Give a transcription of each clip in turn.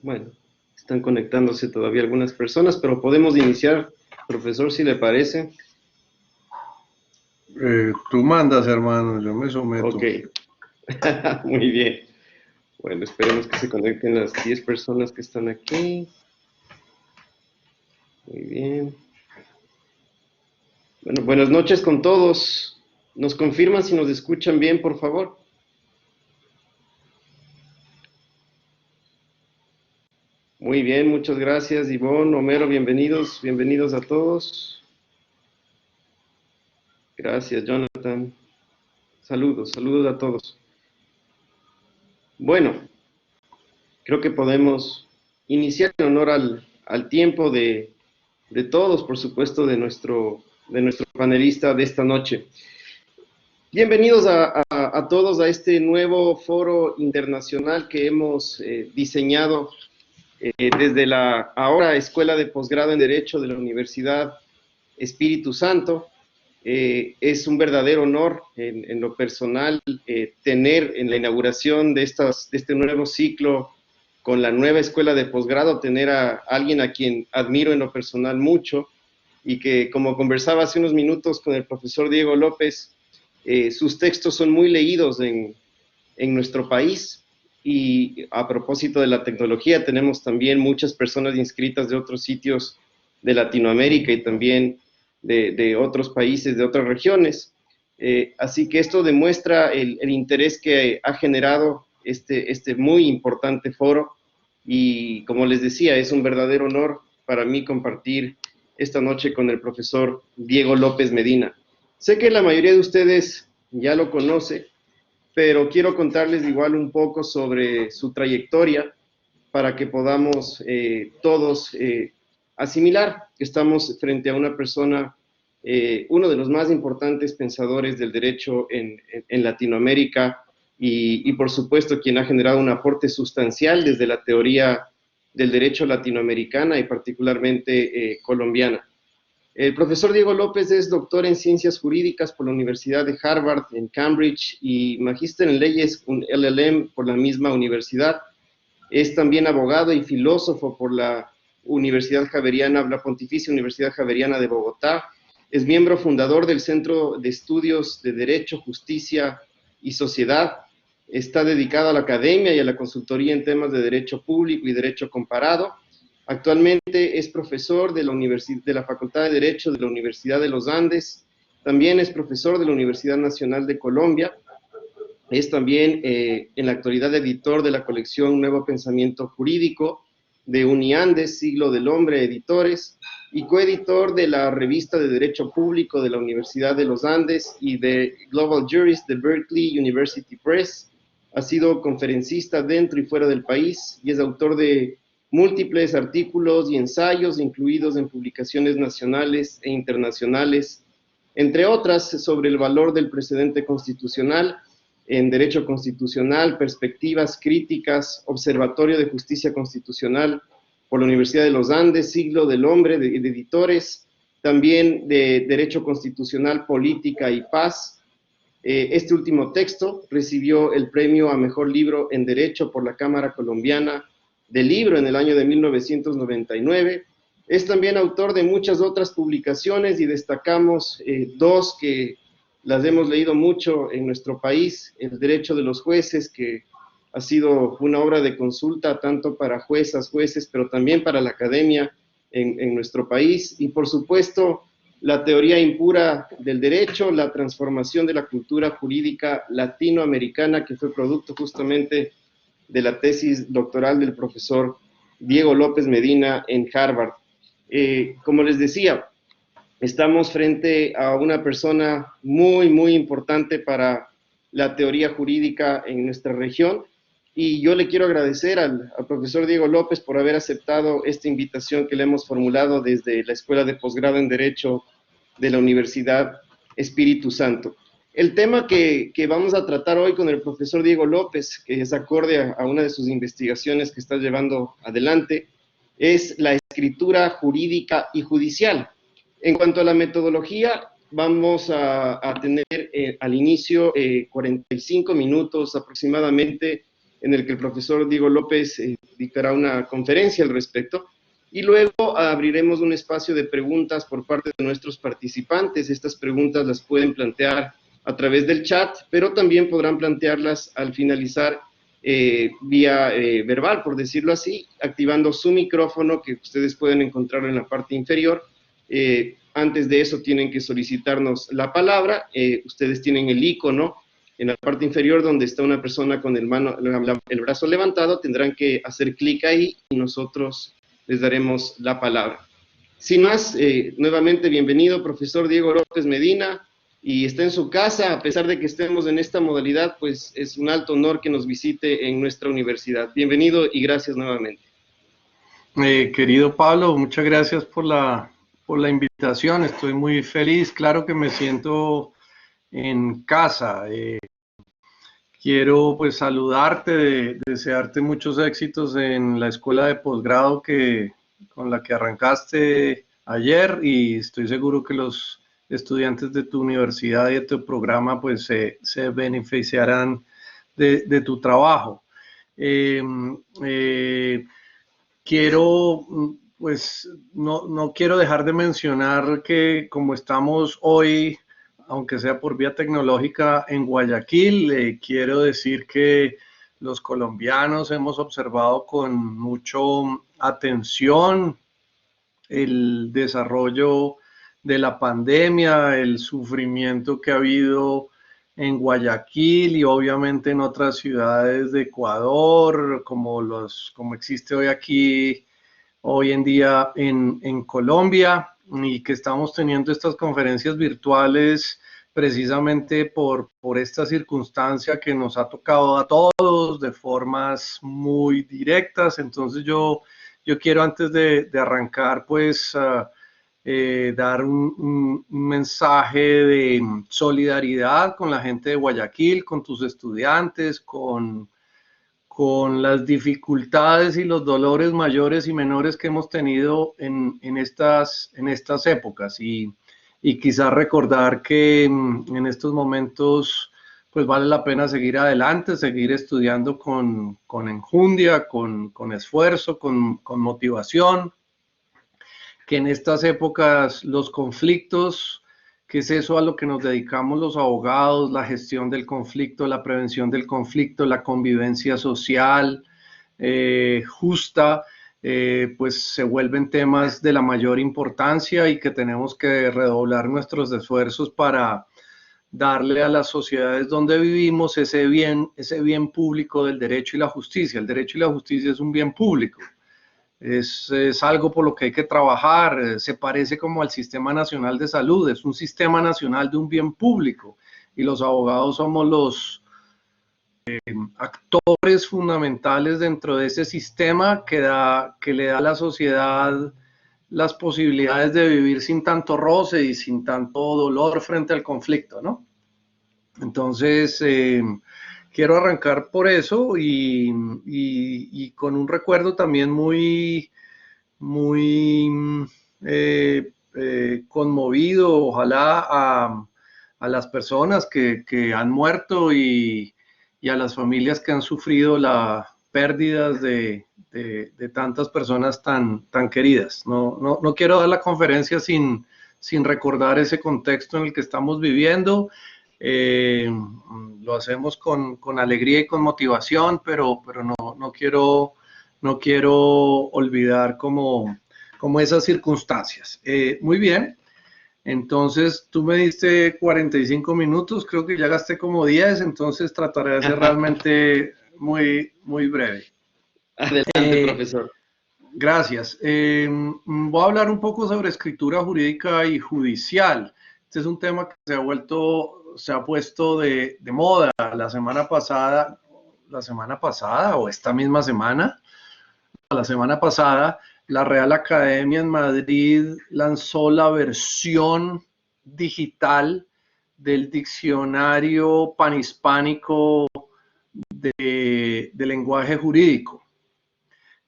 Bueno, están conectándose todavía algunas personas, pero podemos iniciar, profesor, si le parece. Tú mandas, hermano, yo me someto. Ok, muy bien. Bueno, esperemos que se conecten las 10 personas que están aquí. Muy bien. Bueno, buenas noches con todos. ¿Nos confirman si nos escuchan bien, por favor? Muy bien, muchas gracias, Ivonne, Homero, bienvenidos a todos. Gracias, Jonathan. Saludos a todos. Bueno, creo que podemos iniciar en honor al tiempo de todos, por supuesto, de nuestro panelista de esta noche. Bienvenidos a todos a este nuevo foro internacional que hemos diseñado desde la ahora Escuela de Posgrado en Derecho de la Universidad Espíritu Santo. Es un verdadero honor en lo personal tener en la inauguración de este nuevo ciclo con la nueva escuela de posgrado, tener a alguien a quien admiro en lo personal mucho y que, como conversaba hace unos minutos con el profesor Diego López, sus textos son muy leídos en nuestro país. Y a propósito de la tecnología, tenemos también muchas personas inscritas de otros sitios de Latinoamérica y también de otros países, de otras regiones. Así que esto demuestra el interés que ha generado este muy importante foro y, como les decía, es un verdadero honor para mí compartir esta noche con el profesor Diego López Medina. Sé que la mayoría de ustedes ya lo conoce, pero quiero contarles igual un poco sobre su trayectoria para que podamos todos asimilar que estamos frente a una persona, uno de los más importantes pensadores del derecho en Latinoamérica y por supuesto quien ha generado un aporte sustancial desde la teoría del derecho latinoamericana y particularmente colombiana. El profesor Diego López es doctor en Ciencias Jurídicas por la Universidad de Harvard en Cambridge y magíster en Leyes, un LLM por la misma universidad. Es también abogado y filósofo por la Universidad Javeriana, la Pontificia Universidad Javeriana de Bogotá. Es miembro fundador del Centro de Estudios de Derecho, Justicia y Sociedad. Está dedicado a la academia y a la consultoría en temas de derecho público y derecho comparado. Actualmente es profesor de la Facultad de Derecho de la Universidad de los Andes. También es profesor de la Universidad Nacional de Colombia. Es también en la actualidad editor de la colección Nuevo Pensamiento Jurídico de Uniandes, Siglo del Hombre, Editores, y coeditor de la revista de Derecho Público de la Universidad de los Andes y de Global Jurist de Berkeley University Press. Ha sido conferencista dentro y fuera del país y es autor de múltiples artículos y ensayos incluidos en publicaciones nacionales e internacionales, entre otras sobre el valor del precedente constitucional en Derecho Constitucional, Perspectivas Críticas, Observatorio de Justicia Constitucional por la Universidad de los Andes, Siglo del Hombre, de Editores, también de Derecho Constitucional, Política y Paz. Este último texto recibió el premio a Mejor Libro en Derecho por la Cámara Colombiana del Libro en el año de 1999. Es también autor de muchas otras publicaciones y destacamos dos que las hemos leído mucho en nuestro país: El Derecho de los Jueces, que ha sido una obra de consulta tanto para juezas, jueces, pero también para la academia en nuestro país, y por supuesto La Teoría Impura del Derecho, la transformación de la cultura jurídica latinoamericana, que fue producto justamente de la tesis doctoral del profesor Diego López Medina en Harvard. Como les decía, estamos frente a una persona muy importante para la teoría jurídica en nuestra región, y yo le quiero agradecer al profesor Diego López por haber aceptado esta invitación que le hemos formulado desde la Escuela de Posgrado en Derecho de la Universidad Espíritu Santo. El tema que vamos a tratar hoy con el profesor Diego López, que es acorde a una de sus investigaciones que está llevando adelante, es la escritura jurídica y judicial. En cuanto a la metodología, vamos a tener al inicio 45 minutos aproximadamente en el que el profesor Diego López dictará una conferencia al respecto. Y luego abriremos un espacio de preguntas por parte de nuestros participantes. Estas preguntas las pueden plantear a través del chat, pero también podrán plantearlas al finalizar vía verbal, por decirlo así, activando su micrófono, que ustedes pueden encontrarlo en la parte inferior. Antes de eso tienen que solicitarnos la palabra. Ustedes tienen el icono en la parte inferior donde está una persona con el brazo levantado. Tendrán que hacer clic ahí y nosotros les daremos la palabra. Sin más, nuevamente bienvenido, profesor Diego López Medina, y está en su casa, a pesar de que estemos en esta modalidad, pues es un alto honor que nos visite en nuestra universidad. Bienvenido y gracias nuevamente. Querido Pablo, muchas gracias por la invitación. Estoy muy feliz, claro que me siento en casa. Quiero pues saludarte, desearte muchos éxitos en la escuela de posgrado con la que arrancaste ayer, y estoy seguro que los estudiantes de tu universidad y de tu programa pues se beneficiarán de tu trabajo. Quiero, pues no quiero dejar de mencionar que como estamos hoy, aunque sea por vía tecnológica, en Guayaquil, quiero decir que los colombianos hemos observado con mucha atención el desarrollo de la pandemia, el sufrimiento que ha habido en Guayaquil y obviamente en otras ciudades de Ecuador, como existe hoy en día en Colombia, y que estamos teniendo estas conferencias virtuales precisamente por esta circunstancia que nos ha tocado a todos de formas muy directas. Entonces yo quiero, antes de arrancar, pues dar un mensaje de solidaridad con la gente de Guayaquil, con tus estudiantes, con las dificultades y los dolores mayores y menores que hemos tenido en estas épocas, y quizás recordar que en estos momentos pues vale la pena seguir adelante, seguir estudiando con enjundia, con esfuerzo, con motivación, que en estas épocas los conflictos, que es eso a lo que nos dedicamos los abogados, la gestión del conflicto, la prevención del conflicto, la convivencia social justa, pues se vuelven temas de la mayor importancia, y que tenemos que redoblar nuestros esfuerzos para darle a las sociedades donde vivimos ese bien público del derecho y la justicia. El derecho y la justicia es un bien público. Es algo por lo que hay que trabajar. Se parece como al Sistema Nacional de Salud, es un sistema nacional de un bien público, y los abogados somos los actores fundamentales dentro de ese sistema que le da a la sociedad las posibilidades de vivir sin tanto roce y sin tanto dolor frente al conflicto, ¿no? Entonces, quiero arrancar por eso, y con un recuerdo también muy conmovido, ojalá, a las personas que han muerto, y a las familias que han sufrido las pérdidas de tantas personas tan queridas. No quiero dar la conferencia sin recordar ese contexto en el que estamos viviendo. Lo hacemos con alegría y con motivación, pero no quiero olvidar como esas circunstancias. Muy bien, entonces tú me diste 45 minutos, creo que ya gasté como 10, entonces trataré de ser realmente muy breve. Adelante, profesor. Gracias. Voy a hablar un poco sobre escritura jurídica y judicial. Este es un tema que se ha puesto de moda. La semana pasada o esta misma semana, la semana pasada, la Real Academia en Madrid lanzó la versión digital del diccionario panhispánico de lenguaje jurídico,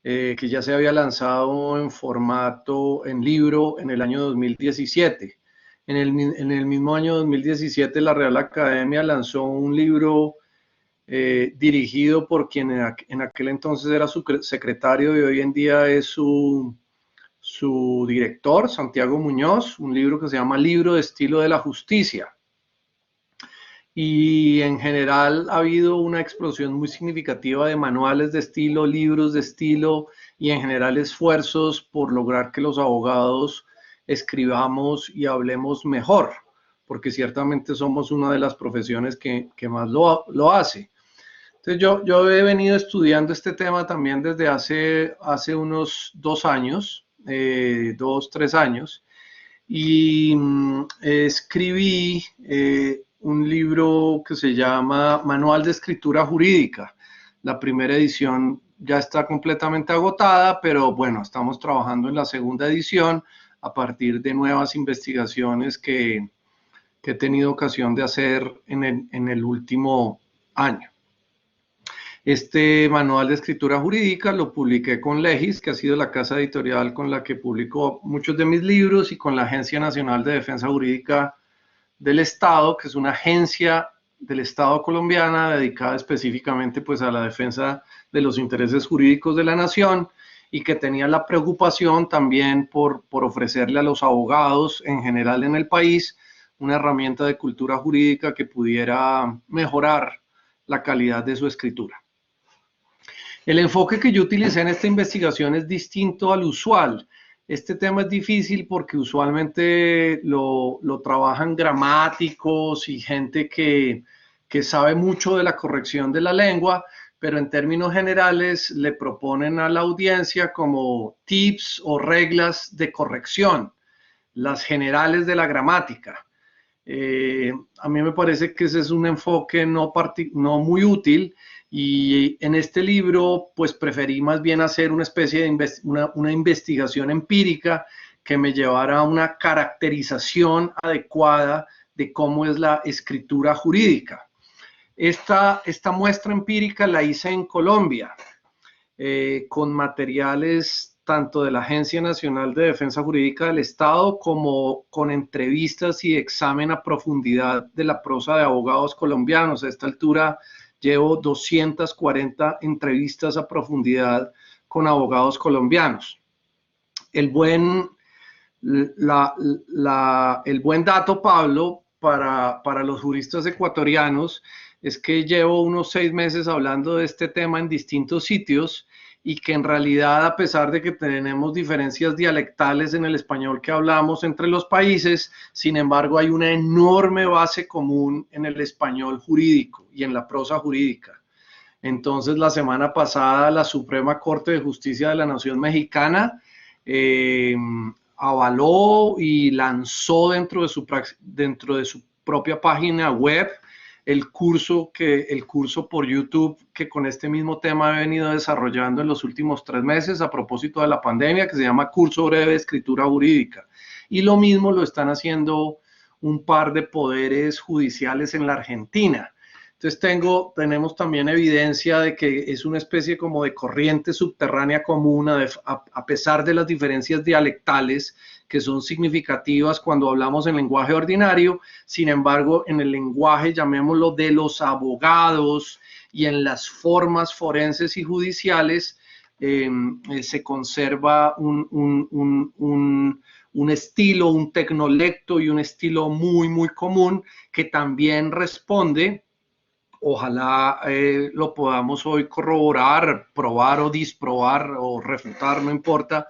que ya se había lanzado en formato en libro en el año 2017. En el mismo año 2017 la Real Academia lanzó un libro dirigido por quien en aquel entonces era su secretario y hoy en día es su director, Santiago Muñoz, un libro que se llama Libro de Estilo de la Justicia. Y en general ha habido una explosión muy significativa de manuales de estilo, libros de estilo y en general esfuerzos por lograr que los abogados escribamos y hablemos mejor, porque ciertamente somos una de las profesiones que más lo hace. Entonces yo he venido estudiando este tema también desde hace unos 2 años, 2, 3 años, y escribí un libro que se llama Manual de Escritura Jurídica. La primera edición ya está completamente agotada, pero bueno, estamos trabajando en la segunda edición a partir de nuevas investigaciones que he tenido ocasión de hacer en el último año. Este manual de escritura jurídica lo publiqué con Legis, que ha sido la casa editorial con la que publico muchos de mis libros, y con la Agencia Nacional de Defensa Jurídica del Estado, que es una agencia del Estado colombiana dedicada específicamente pues a la defensa de los intereses jurídicos de la nación, y que tenía la preocupación también por ofrecerle a los abogados en general en el país una herramienta de cultura jurídica que pudiera mejorar la calidad de su escritura. El enfoque que yo utilicé en esta investigación es distinto al usual. Este tema es difícil porque usualmente lo trabajan gramáticos y gente que sabe mucho de la corrección de la lengua, pero en términos generales le proponen a la audiencia como tips o reglas de corrección, las generales de la gramática. A mí me parece que ese es un enfoque no muy útil, y en este libro pues preferí más bien hacer una especie de una investigación empírica que me llevara a una caracterización adecuada de cómo es la escritura jurídica. Esta muestra empírica la hice en Colombia, con materiales tanto de la Agencia Nacional de Defensa Jurídica del Estado como con entrevistas y examen a profundidad de la prosa de abogados colombianos. A esta altura llevo 240 entrevistas a profundidad con abogados colombianos. El buen dato, Pablo, para los juristas ecuatorianos es que llevo unos 6 meses hablando de este tema en distintos sitios, y que en realidad, a pesar de que tenemos diferencias dialectales en el español que hablamos entre los países, sin embargo hay una enorme base común en el español jurídico y en la prosa jurídica. Entonces, la semana pasada la Suprema Corte de Justicia de la Nación Mexicana avaló y lanzó dentro de su propia página web el curso por YouTube que con este mismo tema he venido desarrollando en los últimos 3 meses a propósito de la pandemia, que se llama Curso Breve de Escritura Jurídica. Y lo mismo lo están haciendo un par de poderes judiciales en la Argentina. Entonces tenemos también evidencia de que es una especie como de corriente subterránea común, a pesar de las diferencias dialectales que son significativas cuando hablamos en lenguaje ordinario. Sin embargo, en el lenguaje, llamémoslo, de los abogados y en las formas forenses y judiciales, se conserva un estilo, un tecnolecto y un estilo muy, muy común que también responde. Ojalá lo podamos hoy corroborar, probar o disprobar o refutar, no importa,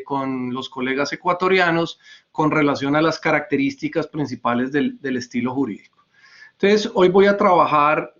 con los colegas ecuatorianos con relación a las características principales del estilo jurídico. Entonces, hoy voy a trabajar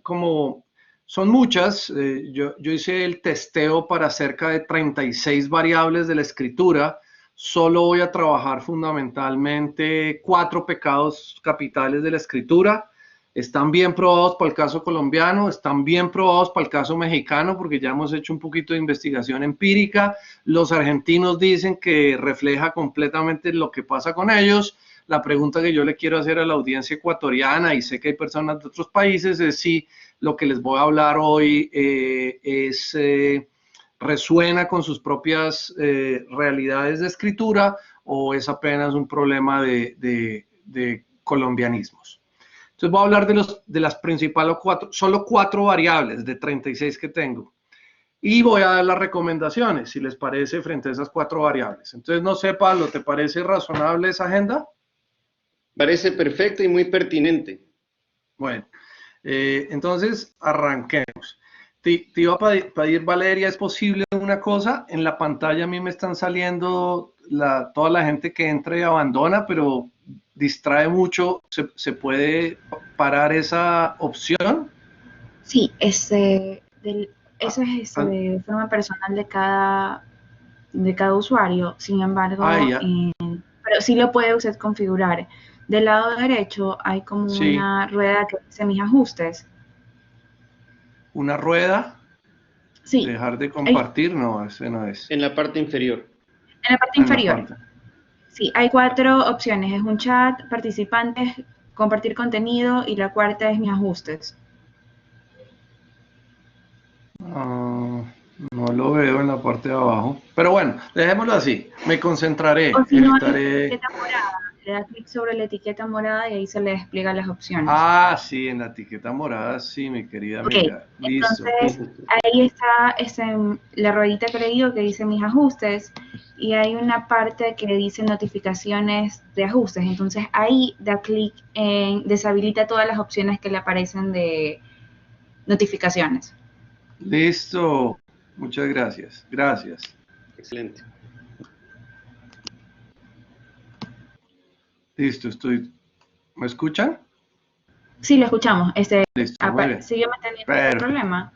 son muchas, yo hice el testeo para cerca de 36 variables de la escritura. Solo voy a trabajar fundamentalmente 4 pecados capitales de la escritura. Están bien probados para el caso colombiano, están bien probados para el caso mexicano, porque ya hemos hecho un poquito de investigación empírica. Los argentinos dicen que refleja completamente lo que pasa con ellos. La pregunta que yo le quiero hacer a la audiencia ecuatoriana, y sé que hay personas de otros países, es si lo que les voy a hablar hoy resuena con sus propias realidades de escritura, o es apenas un problema de colombianismos. Entonces voy a hablar de las principales solo 4 variables de 36 que tengo. Y voy a dar las recomendaciones, si les parece, frente a esas 4 variables. Entonces, no sé, Pablo, ¿te parece razonable esa agenda? Parece perfecto y muy pertinente. Bueno, entonces arranquemos. Te iba a pedir, Valeria, ¿es posible una cosa? En la pantalla a mí me están saliendo toda la gente que entra y abandona, pero distrae mucho. ¿Se puede parar esa opción? Sí, eso es Ah, de forma personal de cada usuario. Sin embargo, ya, pero sí lo puede usted configurar. Del lado derecho hay como sí, una rueda que dice mis ajustes. una rueda, Sí, dejar de hay, compartir, no, ese no es. En la parte inferior. en la parte En la inferior. parte. Sí, hay 4 opciones. Es un chat, participantes, compartir contenido y la cuarta es mis ajustes. Ah, no lo veo en la parte de abajo. Pero bueno, dejémoslo así. Me concentraré. O si no, hay una Estaré. etiqueta morada. Le da clic sobre la etiqueta morada y ahí se le despliega las opciones. Ah, sí, en la etiqueta morada, sí, mi querida Ok, amiga. Listo. entonces ahí está la ruedita que le digo que dice mis ajustes y hay una parte que dice notificaciones de ajustes. Entonces ahí da clic en deshabilita todas las opciones que le aparecen de notificaciones. Listo. Muchas gracias. Gracias. Excelente. Listo, estoy. ¿Me escuchan? Sí, lo escuchamos. Listo, muy bien. Sígueme teniendo el Perfecto. problema.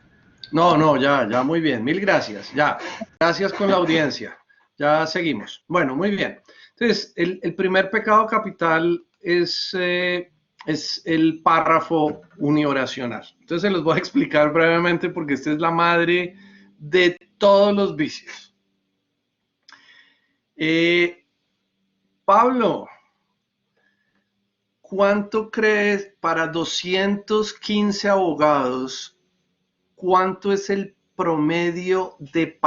No, ya, muy bien. Mil gracias. Ya. Gracias con la audiencia. Ya seguimos. Bueno, muy bien. Entonces, el primer pecado capital es el párrafo unioracional. Entonces, se los voy a explicar brevemente porque esta es la madre de todos los vicios. Pablo, ¿cuánto crees para 215 abogados? ¿Cuánto es el promedio de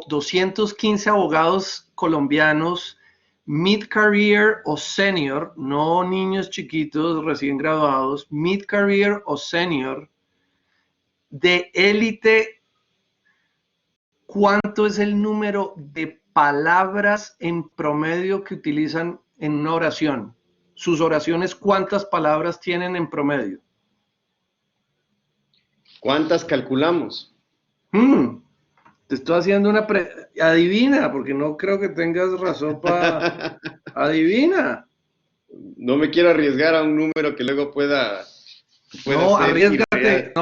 215 abogados colombianos, mid-career o senior, no niños chiquitos recién graduados, mid-career o senior, de élite? ¿Cuánto es el número de palabras en promedio que utilizan en una oración? Sus oraciones, ¿cuántas palabras tienen en promedio? ¿Cuántas calculamos? Te estoy haciendo adivina, porque no creo que tengas razón para... Adivina. No me quiero arriesgar a un número que luego pueda No, ser arriesgate. irreal.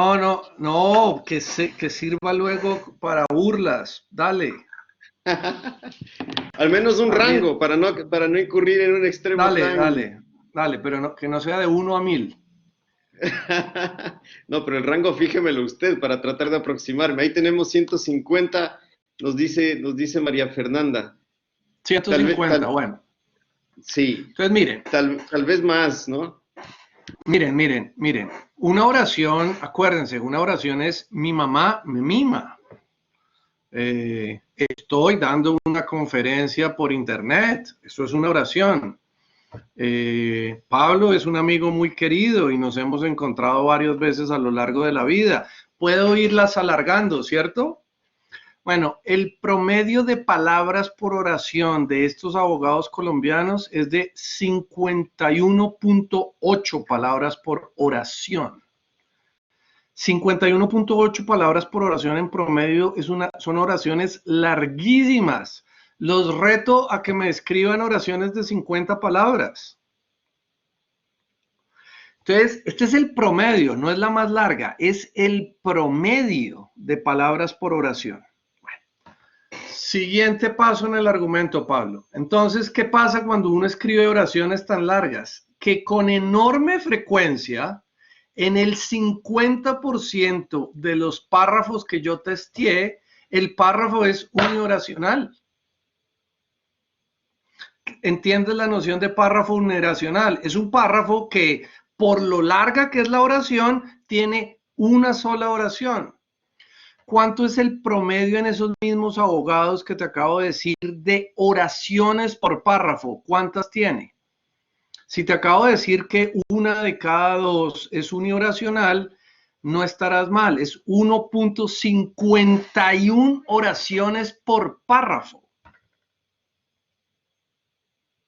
No, que sirva luego para burlas. Dale. Al menos un Arries- rango para no incurrir en un extremo Dale, tan... dale, pero que no sea de 1 a 1000. No, pero el rango fíjemelo usted para tratar de aproximarme. Ahí tenemos 150, nos dice María Fernanda. Tal vez, 150, bueno. sí, Entonces, miren. tal vez más, ¿no? Miren. Una oración, acuérdense, una oración es mi mamá me mima. Estoy dando una conferencia por internet. Eso es una oración. Pablo es un amigo muy querido y nos hemos encontrado varias veces a lo largo de la vida. Puedo irlas alargando, ¿cierto? Bueno, el promedio de palabras por oración de estos abogados colombianos es de 51.8 palabras por oración. 51.8 palabras por oración en promedio son oraciones larguísimas. Los reto a que me escriban oraciones de 50 palabras. Entonces, este es el promedio, no es la más larga, es el promedio de palabras por oración. Bueno, siguiente paso en el argumento, Pablo. Entonces, ¿qué pasa cuando uno escribe oraciones tan largas? Que con enorme frecuencia, en el 50% de los párrafos que yo testé, el párrafo es unioracional. ¿Entiendes la noción de párrafo unioracional? Es un párrafo que, por lo larga que es la oración, tiene una sola oración. ¿Cuánto es el promedio en esos mismos abogados que te acabo de decir de oraciones por párrafo? ¿Cuántas tiene? Si te acabo de decir que una de cada dos es unioracional, no estarás mal. Es 1.51 oraciones por párrafo.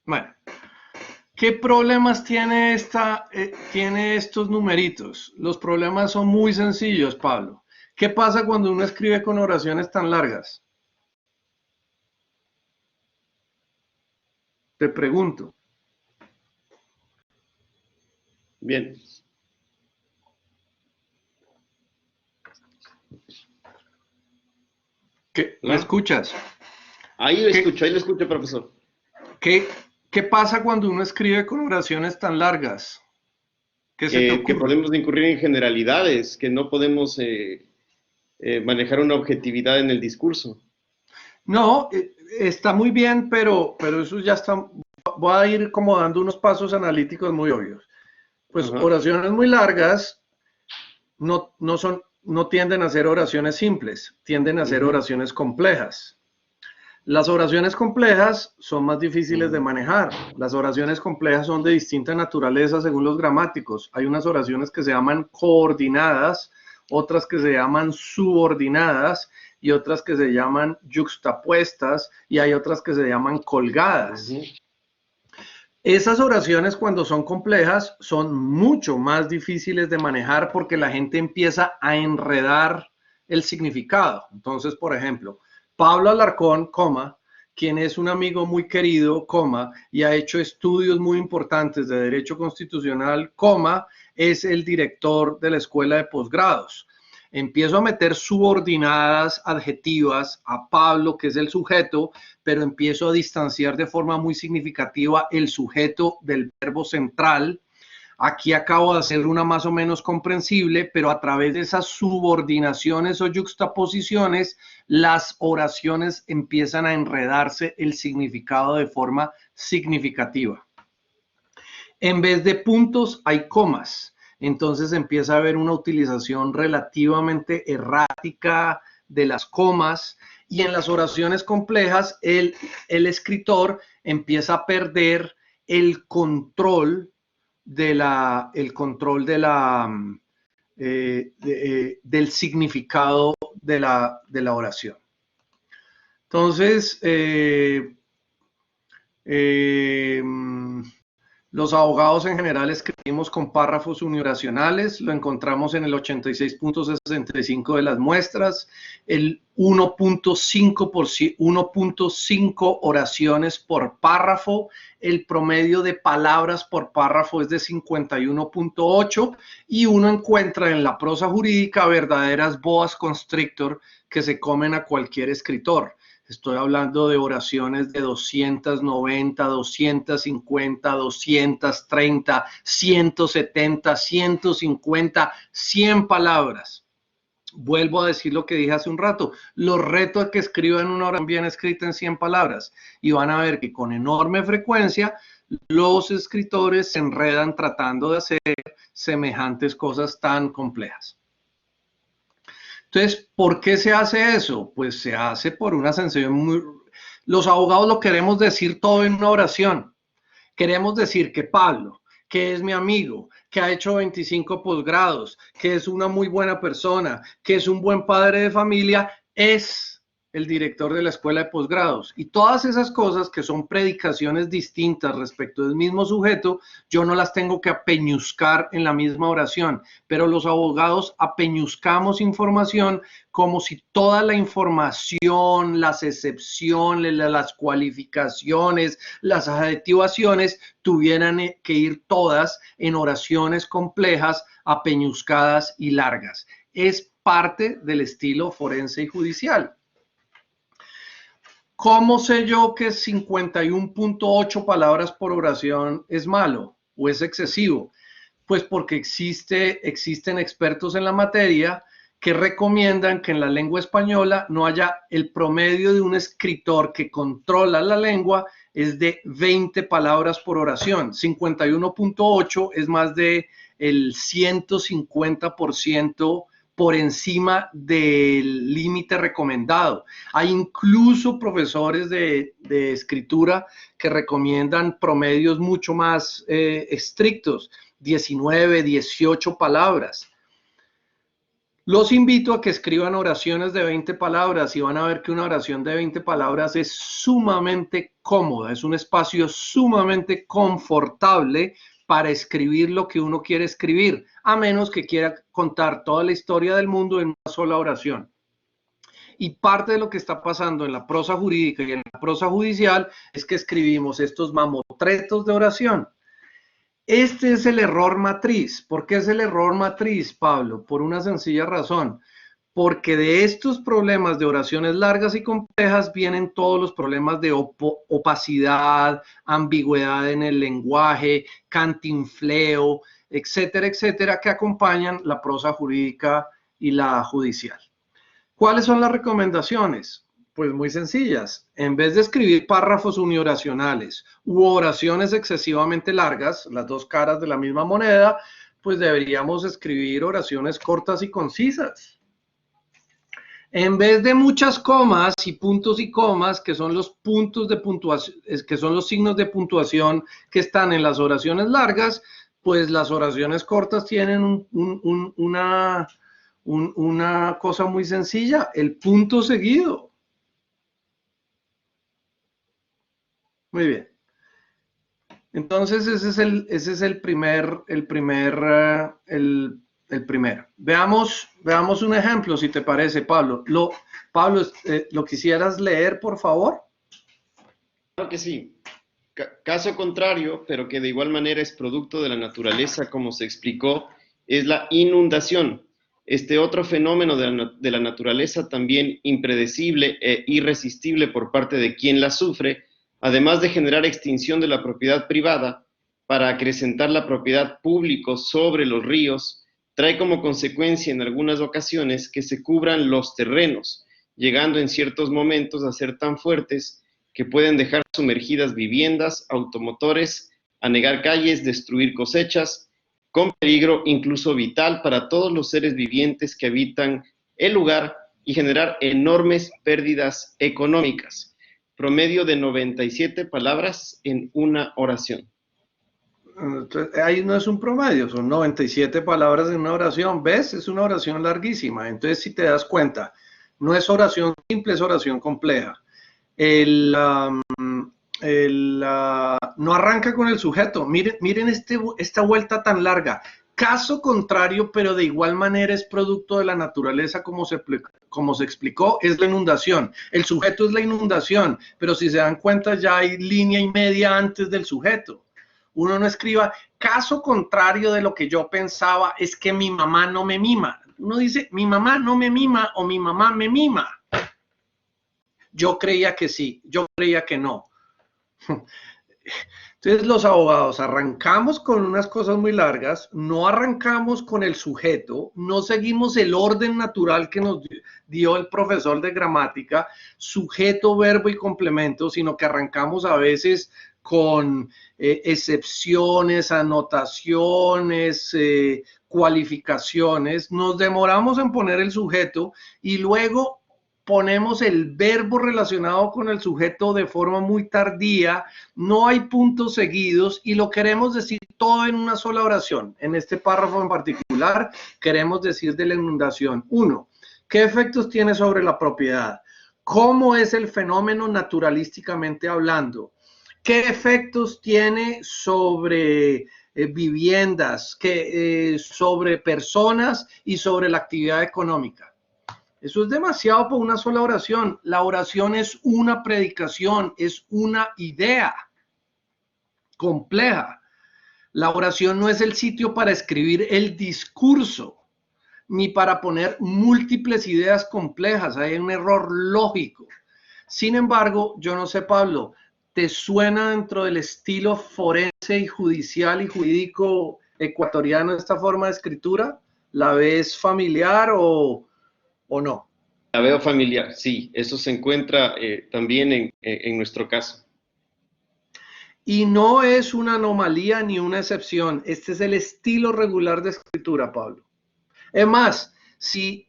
Bueno, ¿qué problemas tiene estos numeritos? Los problemas son muy sencillos, Pablo. ¿Qué pasa cuando uno escribe con oraciones tan largas? Te pregunto. Bien. ¿Me escuchas? Ahí lo escucho, profesor. ¿Qué pasa cuando uno escribe con oraciones tan largas? ¿Qué se te ocurre? Que podemos incurrir en generalidades, que no podemos manejar una objetividad en el discurso. No, está muy bien, pero eso ya está. Voy a ir como dando unos pasos analíticos muy obvios. Pues oraciones muy largas no tienden a ser oraciones simples, tienden a ser oraciones complejas. Las oraciones complejas son más difíciles de manejar. Las oraciones complejas son de distinta naturaleza según los gramáticos. Hay unas oraciones que se llaman coordinadas, otras que se llaman subordinadas y otras que se llaman yuxtapuestas y hay otras que se llaman colgadas. Esas oraciones, cuando son complejas, son mucho más difíciles de manejar porque la gente empieza a enredar el significado. Entonces, por ejemplo, Pablo Alarcón, quien es un amigo muy querido, y ha hecho estudios muy importantes de derecho constitucional, es el director de la escuela de posgrados. Empiezo a meter subordinadas adjetivas a Pablo, que es el sujeto, pero empiezo a distanciar de forma muy significativa el sujeto del verbo central. Aquí acabo de hacer una más o menos comprensible, pero a través de esas subordinaciones o yuxtaposiciones, las oraciones empiezan a enredarse el significado de forma significativa. En vez de puntos hay comas. Entonces empieza a haber una utilización relativamente errática de las comas y en las oraciones complejas el escritor empieza a perder el control del significado de la oración. Entonces, los abogados en general escribimos con párrafos unioracionales, lo encontramos en el 86.65 de las muestras, el 1.5 oraciones por párrafo, el promedio de palabras por párrafo es de 51.8 y uno encuentra en la prosa jurídica verdaderas boas constrictor que se comen a cualquier escritor. Estoy hablando de oraciones de 290, 250, 230, 170, 150, 100 palabras. Vuelvo a decir lo que dije hace un rato. Los reto a que escriban una oración bien escrita en 100 palabras y van a ver que con enorme frecuencia los escritores se enredan tratando de hacer semejantes cosas tan complejas. Entonces, ¿por qué se hace eso? Pues se hace por una sensación Los abogados lo queremos decir todo en una oración. Queremos decir que Pablo, que es mi amigo, que ha hecho 25 posgrados, que es una muy buena persona, que es un buen padre de familia, es el director de la escuela de posgrados. Y todas esas cosas que son predicaciones distintas respecto del mismo sujeto, yo no las tengo que apeñuscar en la misma oración, pero los abogados apeñuscamos información como si toda la información, las excepciones, las cualificaciones, las adjetivaciones tuvieran que ir todas en oraciones complejas, apeñuscadas y largas. Es parte del estilo forense y judicial. ¿Cómo sé yo que 51.8 palabras por oración es malo o es excesivo? Pues porque existen expertos en la materia que recomiendan que en la lengua española no haya el promedio de un escritor que controla la lengua es de 20 palabras por oración. 51.8 es más de el 150% por encima del límite recomendado. Hay incluso profesores de escritura que recomiendan promedios mucho más estrictos, 19, 18 palabras. Los invito a que escriban oraciones de 20 palabras y van a ver que una oración de 20 palabras es sumamente cómoda, es un espacio sumamente confortable para escribir lo que uno quiere escribir, a menos que quiera contar toda la historia del mundo en una sola oración. Y parte de lo que está pasando en la prosa jurídica y en la prosa judicial es que escribimos estos mamotretos de oración. Este es el error matriz. ¿Por qué es el error matriz, Pablo? Por una sencilla razón. Porque de estos problemas de oraciones largas y complejas vienen todos los problemas de opacidad, ambigüedad en el lenguaje, cantinfleo, etcétera, etcétera, que acompañan la prosa jurídica y la judicial. ¿Cuáles son las recomendaciones? Pues muy sencillas. En vez de escribir párrafos unioracionales u oraciones excesivamente largas, las dos caras de la misma moneda, pues deberíamos escribir oraciones cortas y concisas. En vez de muchas comas y comas, que son los puntos de puntuación, que son los signos de puntuación que están en las oraciones largas, pues las oraciones cortas tienen una cosa muy sencilla, el punto seguido. Muy bien. Entonces ese es el primero. Veamos un ejemplo, si te parece, Pablo. Pablo, ¿lo quisieras leer, por favor? Claro que sí. Caso contrario, pero que de igual manera es producto de la naturaleza, como se explicó, es la inundación. Este otro fenómeno de la naturaleza también impredecible e irresistible por parte de quien la sufre, además de generar extinción de la propiedad privada para acrecentar la propiedad pública sobre los ríos, trae como consecuencia en algunas ocasiones que se cubran los terrenos, llegando en ciertos momentos a ser tan fuertes que pueden dejar sumergidas viviendas, automotores, anegar calles, destruir cosechas, con peligro incluso vital para todos los seres vivientes que habitan el lugar y generar enormes pérdidas económicas. Promedio de 97 palabras en una oración. Entonces, ahí no es un promedio, son 97 palabras en una oración. ¿Ves? Es una oración larguísima. Entonces, si te das cuenta, no es oración simple, es oración compleja. No arranca con el sujeto. Miren esta vuelta tan larga. Caso contrario, pero de igual manera es producto de la naturaleza, como se explicó, es la inundación. El sujeto es la inundación, pero si se dan cuenta ya hay línea y media antes del sujeto. Uno no escriba, caso contrario de lo que yo pensaba es que mi mamá no me mima. Uno dice, mi mamá no me mima o mi mamá me mima. Yo creía que sí, yo creía que no. Entonces los abogados arrancamos con unas cosas muy largas, no arrancamos con el sujeto, no seguimos el orden natural que nos dio el profesor de gramática, sujeto, verbo y complemento, sino que arrancamos a veces con excepciones, anotaciones, cualificaciones, nos demoramos en poner el sujeto y luego ponemos el verbo relacionado con el sujeto de forma muy tardía, no hay puntos seguidos y lo queremos decir todo en una sola oración. En este párrafo en particular queremos decir de la inundación. 1. ¿Qué efectos tiene sobre la propiedad? ¿Cómo es el fenómeno naturalísticamente hablando? ¿Qué efectos tiene sobre viviendas, sobre personas y sobre la actividad económica? Eso es demasiado por una sola oración. La oración es una predicación, es una idea compleja. La oración no es el sitio para escribir el discurso, ni para poner múltiples ideas complejas. Hay un error lógico. Sin embargo, yo no sé, Pablo, ¿te suena dentro del estilo forense y judicial y jurídico ecuatoriano esta forma de escritura? ¿La ves familiar o no? La veo familiar, sí, eso se encuentra también en nuestro caso. Y no es una anomalía ni una excepción, este es el estilo regular de escritura, Pablo. Es más, si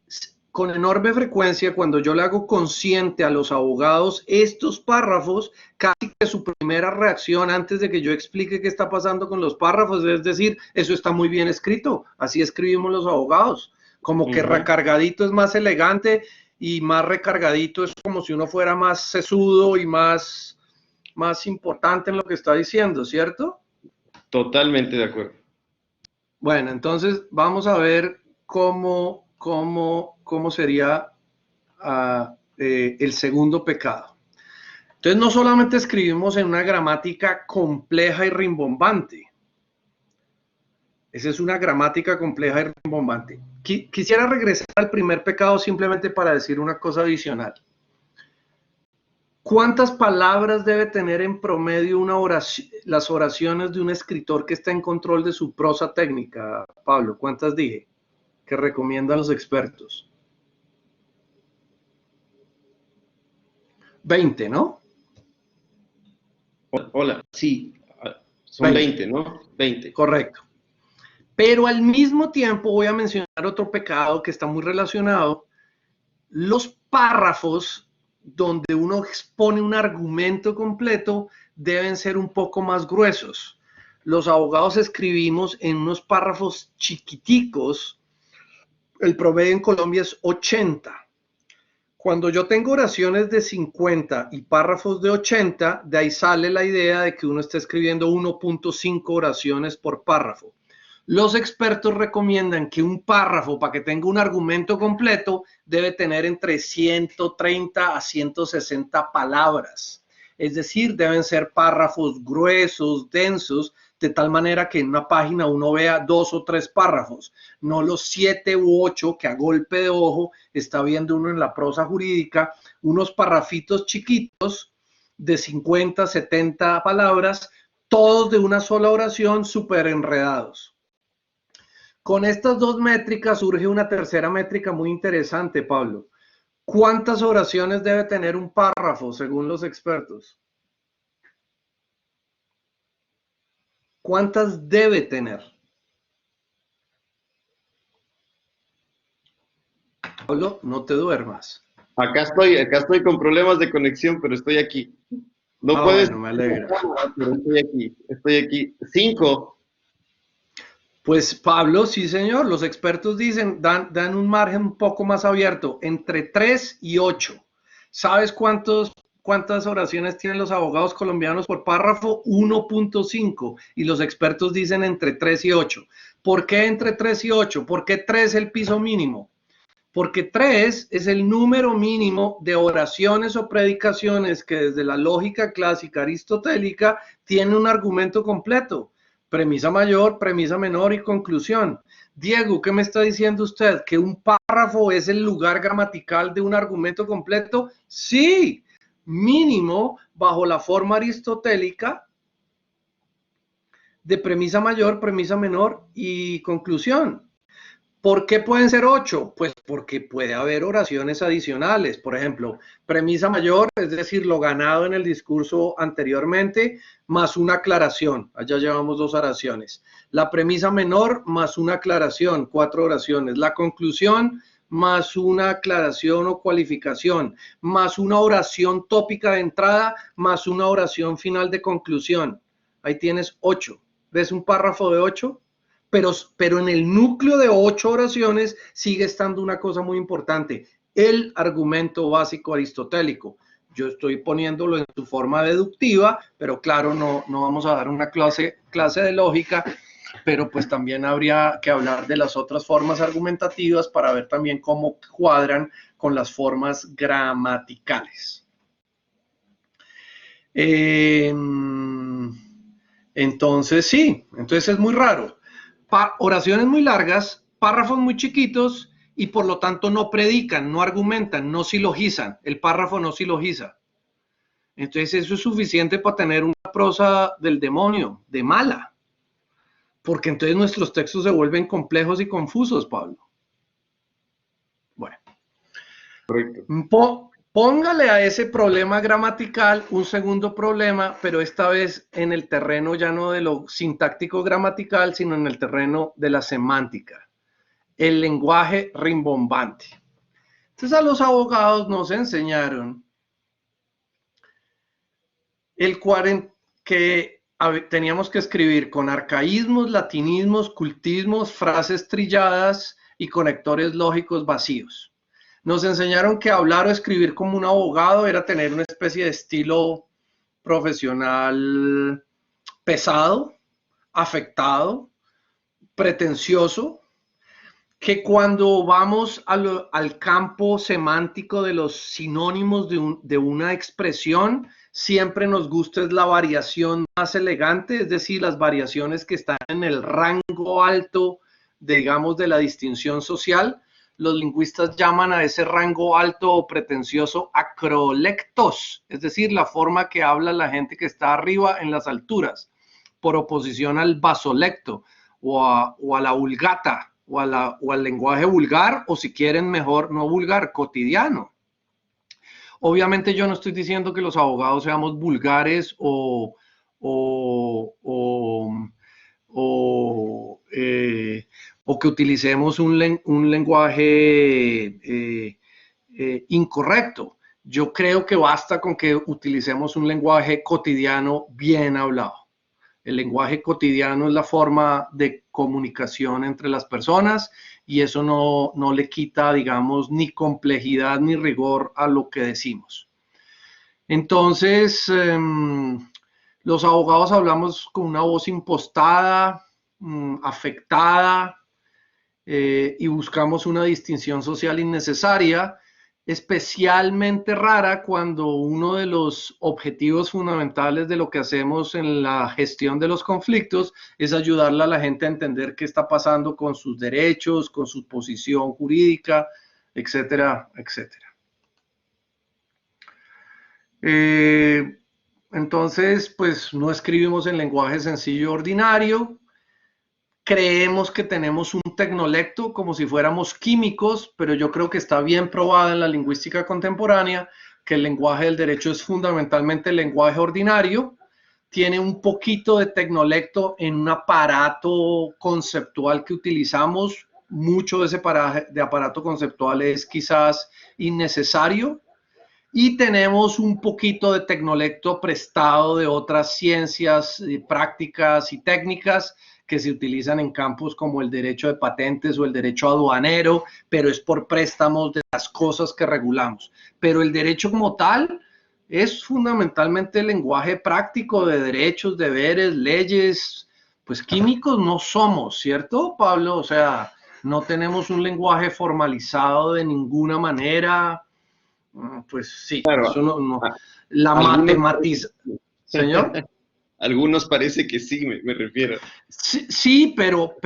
con enorme frecuencia, cuando yo le hago consciente a los abogados estos párrafos, casi que su primera reacción antes de que yo explique qué está pasando con los párrafos es decir, eso está muy bien escrito, así escribimos los abogados, como que recargadito es más elegante y más recargadito es como si uno fuera más sesudo y más importante en lo que está diciendo, ¿cierto? Totalmente de acuerdo. Bueno, entonces vamos a ver cómo sería el segundo pecado. Entonces no solamente escribimos en una gramática compleja y rimbombante. Esa es una gramática compleja y rimbombante. Quisiera regresar al primer pecado simplemente para decir una cosa adicional. ¿Cuántas palabras debe tener en promedio una oración, las oraciones de un escritor que está en control de su prosa técnica, Pablo? ¿Cuántas dije que recomiendan los expertos? 20, ¿no? Hola, sí, son 20, ¿no? 20. Correcto. Pero al mismo tiempo voy a mencionar otro pecado que está muy relacionado. Los párrafos donde uno expone un argumento completo deben ser un poco más gruesos. Los abogados escribimos en unos párrafos chiquiticos. El promedio en Colombia es 80. Cuando yo tengo oraciones de 50 y párrafos de 80, de ahí sale la idea de que uno está escribiendo 1.5 oraciones por párrafo. Los expertos recomiendan que un párrafo, para que tenga un argumento completo, debe tener entre 130 a 160 palabras. Es decir, deben ser párrafos gruesos, densos, de tal manera que en una página uno vea 2 o 3 párrafos, no los 7 u 8 que a golpe de ojo está viendo uno en la prosa jurídica, unos parrafitos chiquitos de 50, 70 palabras, todos de una sola oración, súper enredados. Con estas dos métricas surge una tercera métrica muy interesante, Pablo. ¿Cuántas oraciones debe tener un párrafo según los expertos? ¿Cuántas debe tener? Pablo, no te duermas. Acá estoy con problemas de conexión, pero estoy aquí. No puedes. Bueno, me alegra. Pero estoy aquí. 5. Pues Pablo, sí señor, los expertos dicen, dan un margen un poco más abierto, entre 3 y 8. ¿Sabes cuántas oraciones tienen los abogados colombianos por párrafo? 1.5. Y los expertos dicen entre 3 y 8. ¿Por qué entre 3 y 8? ¿Por qué 3 es el piso mínimo? Porque 3 es el número mínimo de oraciones o predicaciones que desde la lógica clásica aristotélica tiene un argumento completo. Premisa mayor, premisa menor y conclusión. Diego, ¿qué me está diciendo usted? ¿Que un párrafo es el lugar gramatical de un argumento completo? Sí, mínimo bajo la forma aristotélica de premisa mayor, premisa menor y conclusión. ¿Por qué pueden ser 8? Pues porque puede haber oraciones adicionales. Por ejemplo, premisa mayor, es decir, lo ganado en el discurso anteriormente, más una aclaración. Allá llevamos 2 oraciones. La premisa menor, más una aclaración, 4 oraciones. La conclusión, más una aclaración o cualificación, más una oración tópica de entrada, más una oración final de conclusión. Ahí tienes 8. ¿Ves un párrafo de 8? Pero en el núcleo de 8 oraciones sigue estando una cosa muy importante, el argumento básico aristotélico. Yo estoy poniéndolo en su forma deductiva, pero claro, no vamos a dar una clase de lógica, pero pues también habría que hablar de las otras formas argumentativas para ver también cómo cuadran con las formas gramaticales. Entonces sí, entonces es muy raro. Oraciones muy largas, párrafos muy chiquitos y por lo tanto no predican, no argumentan, no silogizan. El párrafo no silogiza. Entonces eso es suficiente para tener una prosa del demonio, de mala. Porque entonces nuestros textos se vuelven complejos y confusos, Pablo. Bueno. Correcto. Póngale a ese problema gramatical un segundo problema, pero esta vez en el terreno ya no de lo sintáctico gramatical, sino en el terreno de la semántica. El lenguaje rimbombante. Entonces a los abogados nos enseñaron que teníamos que escribir con arcaísmos, latinismos, cultismos, frases trilladas y conectores lógicos vacíos. Nos enseñaron que hablar o escribir como un abogado era tener una especie de estilo profesional pesado, afectado, pretencioso, que cuando vamos al campo semántico de los sinónimos de una expresión, siempre nos gusta es la variación más elegante, es decir, las variaciones que están en el rango alto, digamos, de la distinción social. Los lingüistas llaman a ese rango alto o pretencioso acrolectos, es decir, la forma que habla la gente que está arriba en las alturas, por oposición al basolecto o a la vulgata o al lenguaje vulgar, o si quieren mejor, no vulgar, cotidiano. Obviamente yo no estoy diciendo que los abogados seamos vulgares o que utilicemos un lenguaje incorrecto. Yo creo que basta con que utilicemos un lenguaje cotidiano bien hablado. El lenguaje cotidiano es la forma de comunicación entre las personas y eso no le quita, digamos, ni complejidad ni rigor a lo que decimos. Entonces, los abogados hablamos con una voz impostada, afectada, y buscamos una distinción social innecesaria, especialmente rara cuando uno de los objetivos fundamentales de lo que hacemos en la gestión de los conflictos es ayudarle a la gente a entender qué está pasando con sus derechos, con su posición jurídica, etcétera, etcétera. Entonces, pues no escribimos en lenguaje sencillo ordinario. Creemos que tenemos un tecnolecto como si fuéramos químicos, pero yo creo que está bien probado en la lingüística contemporánea que el lenguaje del derecho es fundamentalmente el lenguaje ordinario. Tiene un poquito de tecnolecto en un aparato conceptual que utilizamos. Mucho de ese aparato conceptual es quizás innecesario. Y tenemos un poquito de tecnolecto prestado de otras ciencias, prácticas y técnicas que se utilizan en campos como el derecho de patentes o el derecho aduanero, pero es por préstamos de las cosas que regulamos. Pero el derecho como tal es fundamentalmente el lenguaje práctico de derechos, deberes, leyes. Pues químicos no somos, ¿cierto, Pablo? O sea, no tenemos un lenguaje formalizado de ninguna manera. Pues sí, Claro, eso no. La matematización. Señor. Algunos parece que sí, me refiero. Sí, pero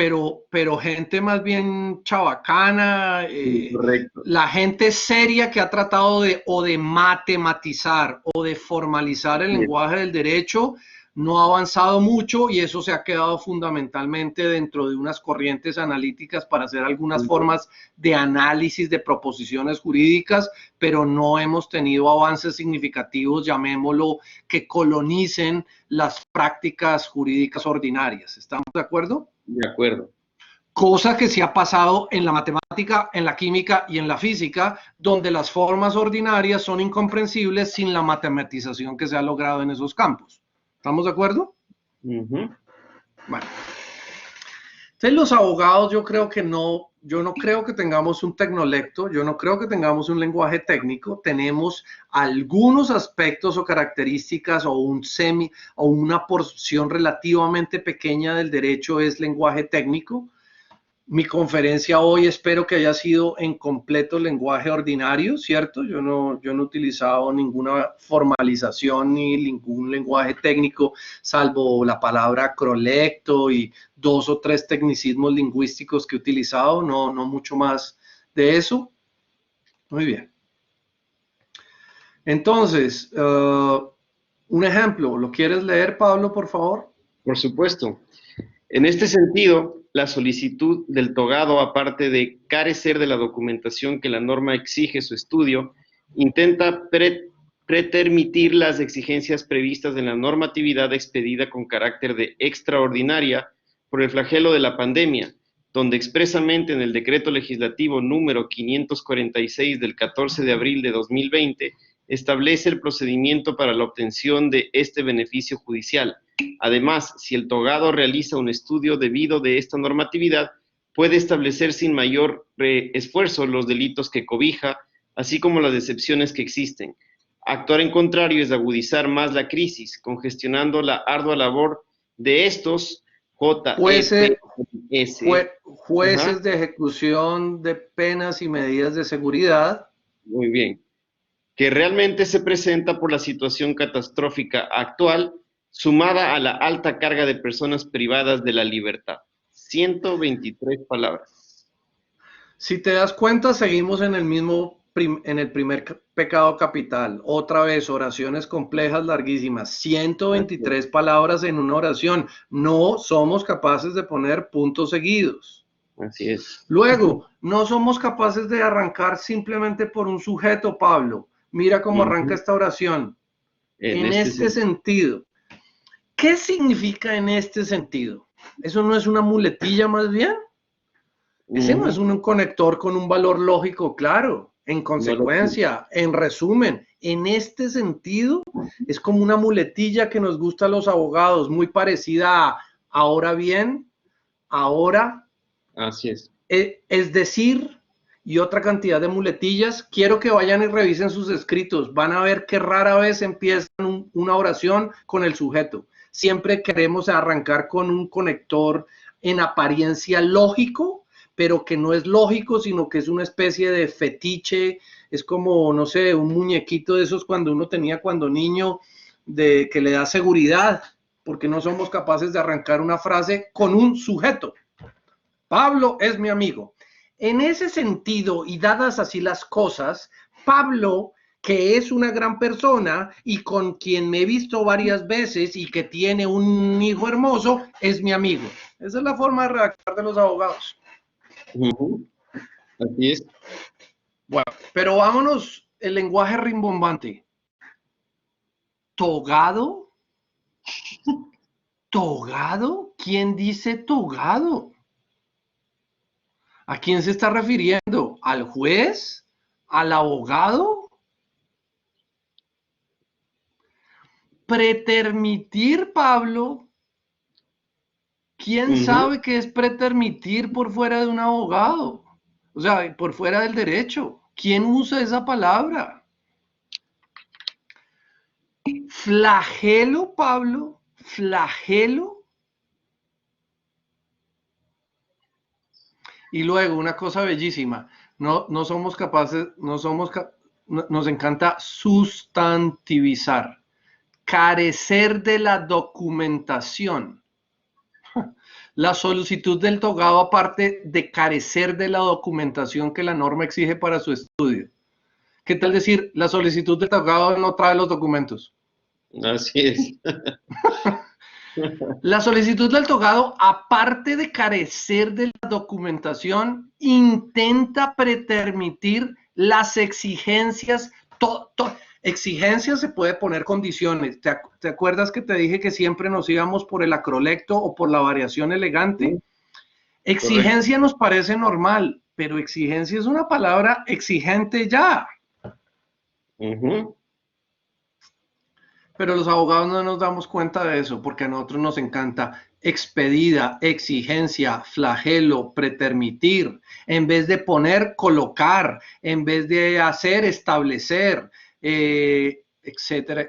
gente más bien chabacana, Correcto. la gente seria que ha tratado de matematizar o de formalizar el lenguaje del derecho no ha avanzado mucho y eso se ha quedado fundamentalmente dentro de unas corrientes analíticas para hacer algunas formas de análisis de proposiciones jurídicas, pero no hemos tenido avances significativos, llamémoslo, que colonicen las prácticas jurídicas ordinarias. ¿Estamos de acuerdo? De acuerdo. Cosa que sí ha pasado en la matemática, en la química y en la física, donde las formas ordinarias son incomprensibles sin la matematización que se ha logrado en esos campos. ¿Estamos de acuerdo? Bueno. Entonces los abogados yo no creo que tengamos un tecnolecto, yo no creo que tengamos un lenguaje técnico, tenemos algunos aspectos o características o una porción relativamente pequeña del derecho es lenguaje técnico. Mi conferencia hoy espero que haya sido en completo lenguaje ordinario, ¿cierto? Yo no he utilizado ninguna formalización ni ningún lenguaje técnico, salvo la palabra acrolecto y 2 o 3 tecnicismos lingüísticos que he utilizado, no mucho más de eso. Muy bien. Entonces, un ejemplo, ¿lo quieres leer, Pablo, por favor? Por supuesto. En este sentido, la solicitud del togado, aparte de carecer de la documentación que la norma exige su estudio, intenta pretermitir las exigencias previstas en la normatividad expedida con carácter de extraordinaria por el flagelo de la pandemia, donde expresamente en el decreto legislativo número 546 del 14 de abril de 2020 establece el procedimiento para la obtención de este beneficio judicial. Además, si el togado realiza un estudio debido de esta normatividad, puede establecer sin mayor esfuerzo los delitos que cobija, así como las excepciones que existen. Actuar en contrario es agudizar más la crisis, congestionando la ardua labor de estos Jueces, JEPS. jueces de ejecución de penas y medidas de seguridad. Muy bien. Que realmente se presenta por la situación catastrófica actual, sumada a la alta carga de personas privadas de la libertad. 123 palabras. Si te das cuenta, seguimos en el mismo, en el primer pecado capital. Otra vez, oraciones complejas, larguísimas. 123 palabras en una oración. No somos capaces de poner puntos seguidos. Así es. Luego, no somos capaces de arrancar simplemente por un sujeto, Pablo. Mira cómo arranca esta oración. En este sentido. ¿Qué significa en este sentido? ¿Eso no es una muletilla más bien? Ese no es un conector con un valor lógico claro. En consecuencia, en resumen, en este sentido, es como una muletilla que nos gusta a los abogados, muy parecida a ahora bien, ahora. Así es. Es decir, y otra cantidad de muletillas. Quiero que vayan y revisen sus escritos. Van a ver que rara vez empiezan una oración con el sujeto. Siempre queremos arrancar con un conector en apariencia lógico, pero que no es lógico, sino que es una especie de fetiche. Es como, no sé, un muñequito de esos cuando uno tenía cuando niño, que le da seguridad, porque no somos capaces de arrancar una frase con un sujeto. Pablo es mi amigo. En ese sentido, y dadas así las cosas, Pablo, que es una gran persona y con quien me he visto varias veces y que tiene un hijo hermoso, es mi amigo. Esa es la forma de redactar de los abogados. Así es. Bueno, pero vámonos, el lenguaje rimbombante. ¿Togado? ¿Togado? ¿Quién dice togado? ¿A quién se está refiriendo? ¿Al juez? ¿Al abogado? Pretermitir, Pablo. ¿Quién sabe qué es pretermitir por fuera de un abogado? O sea, por fuera del derecho. ¿Quién usa esa palabra? Flagelo, Pablo. Flagelo. Y luego, una cosa bellísima, no somos capaces, nos encanta sustantivizar, carecer de la documentación. La solicitud del togado, aparte de carecer de la documentación que la norma exige para su estudio. ¿Qué tal decir, la solicitud del togado no trae los documentos? Así es. La solicitud del togado, aparte de carecer de la documentación, intenta pretermitir las exigencias. Exigencias se puede poner condiciones. ¿Te acuerdas que te dije que siempre nos íbamos por el acrolecto o por la variación elegante? Exigencia correcto. Nos parece normal, pero exigencia es una palabra exigente ya. Pero los abogados no nos damos cuenta de eso, porque a nosotros nos encanta expedida, exigencia, flagelo, pretermitir. En vez de poner, colocar. En vez de hacer, establecer, etcétera.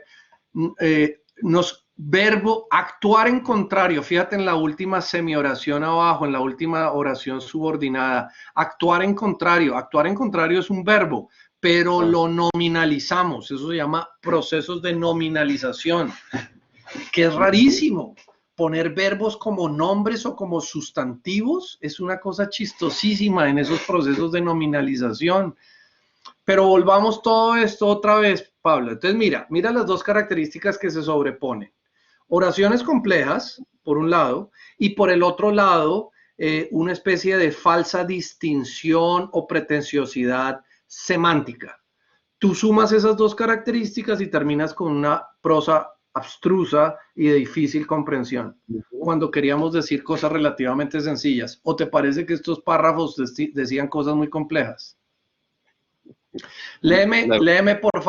Verbo actuar en contrario. Fíjate en la última semioración abajo, en la última oración subordinada. Actuar en contrario. Actuar en contrario es un verbo, pero lo nominalizamos. Eso se llama procesos de nominalización, que es rarísimo. Poner verbos como nombres o como sustantivos es una cosa chistosísima en esos procesos de nominalización. Pero volvamos todo esto otra vez, Pablo. Entonces mira las dos características que se sobreponen. Oraciones complejas, por un lado, y por el otro lado, una especie de falsa distinción o pretenciosidad semántica. Tú sumas esas dos características y terminas con una prosa abstrusa y de difícil comprensión, cuando queríamos decir cosas relativamente sencillas. ¿O te parece que estos párrafos decían cosas muy complejas? Léeme por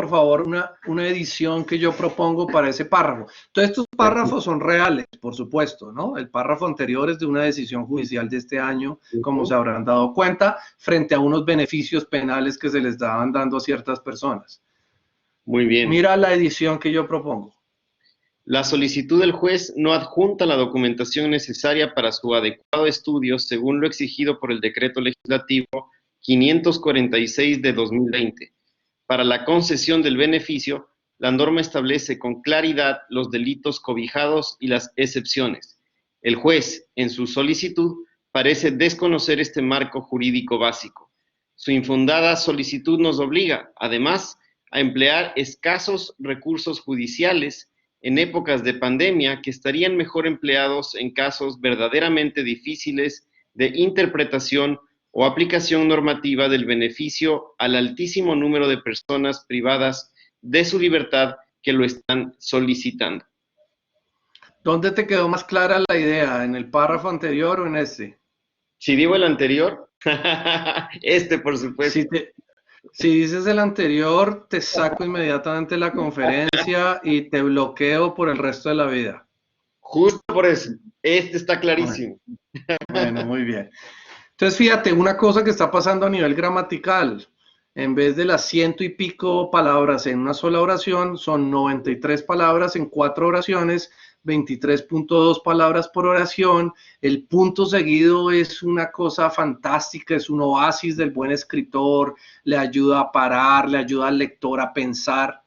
favor una edición que yo propongo para ese párrafo. Todos estos párrafos son reales, por supuesto, ¿no? El párrafo anterior es de una decisión judicial de este año, como se habrán dado cuenta, frente a unos beneficios penales que se les estaban dando a ciertas personas. Muy bien. Mira la edición que yo propongo. La solicitud del juez no adjunta la documentación necesaria para su adecuado estudio según lo exigido por el Decreto Legislativo 546 de 2020. Para la concesión del beneficio, la norma establece con claridad los delitos cobijados y las excepciones. El juez, en su solicitud, parece desconocer este marco jurídico básico. Su infundada solicitud nos obliga, además, a emplear escasos recursos judiciales en épocas de pandemia que estarían mejor empleados en casos verdaderamente difíciles de interpretación o aplicación normativa del beneficio al altísimo número de personas privadas de su libertad que lo están solicitando. ¿Dónde te quedó más clara la idea? ¿En el párrafo anterior o en este? Si digo el anterior, este por supuesto. Si dices el anterior, te saco inmediatamente la conferencia y te bloqueo por el resto de la vida. Justo por eso, este está clarísimo. Bueno, muy bien. Entonces, fíjate, una cosa que está pasando a nivel gramatical, en vez de las 100 y pico palabras en una sola oración, son 93 palabras en 4 oraciones, 23.2 palabras por oración. El punto seguido es una cosa fantástica, es un oasis del buen escritor, le ayuda a parar, le ayuda al lector a pensar.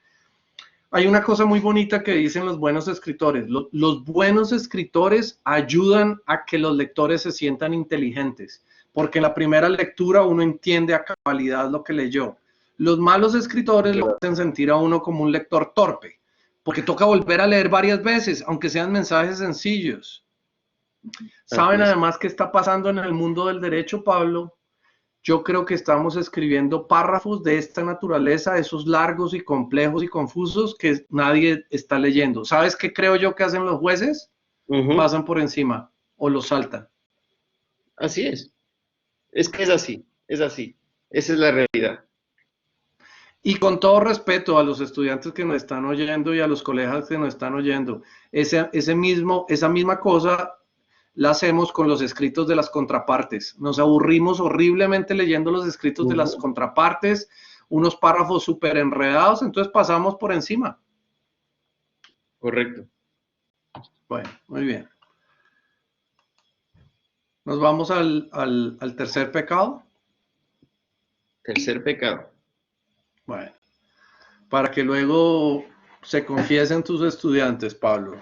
Hay una cosa muy bonita que dicen los buenos escritores. Los buenos escritores ayudan a que los lectores se sientan inteligentes, porque en la primera lectura uno entiende a cabalidad lo que leyó. Los malos escritores lo hacen sentir a uno como un lector torpe, porque toca volver a leer varias veces, aunque sean mensajes sencillos. ¿Saben además qué está pasando en el mundo del derecho, Pablo? Yo creo que estamos escribiendo párrafos de esta naturaleza, esos largos y complejos y confusos que nadie está leyendo. ¿Sabes qué creo yo que hacen los jueces? Pasan por encima o los saltan. Así es. Es que es así, es así. Esa es la realidad. Y con todo respeto a los estudiantes que nos están oyendo y a los colegas que nos están oyendo, esa misma cosa la hacemos con los escritos de las contrapartes. Nos aburrimos horriblemente leyendo los escritos de las contrapartes, unos párrafos súper enredados, entonces pasamos por encima. Correcto. Bueno, muy bien. Nos vamos al tercer pecado. Tercer pecado. Bueno, para que luego se confiesen tus estudiantes, Pablo.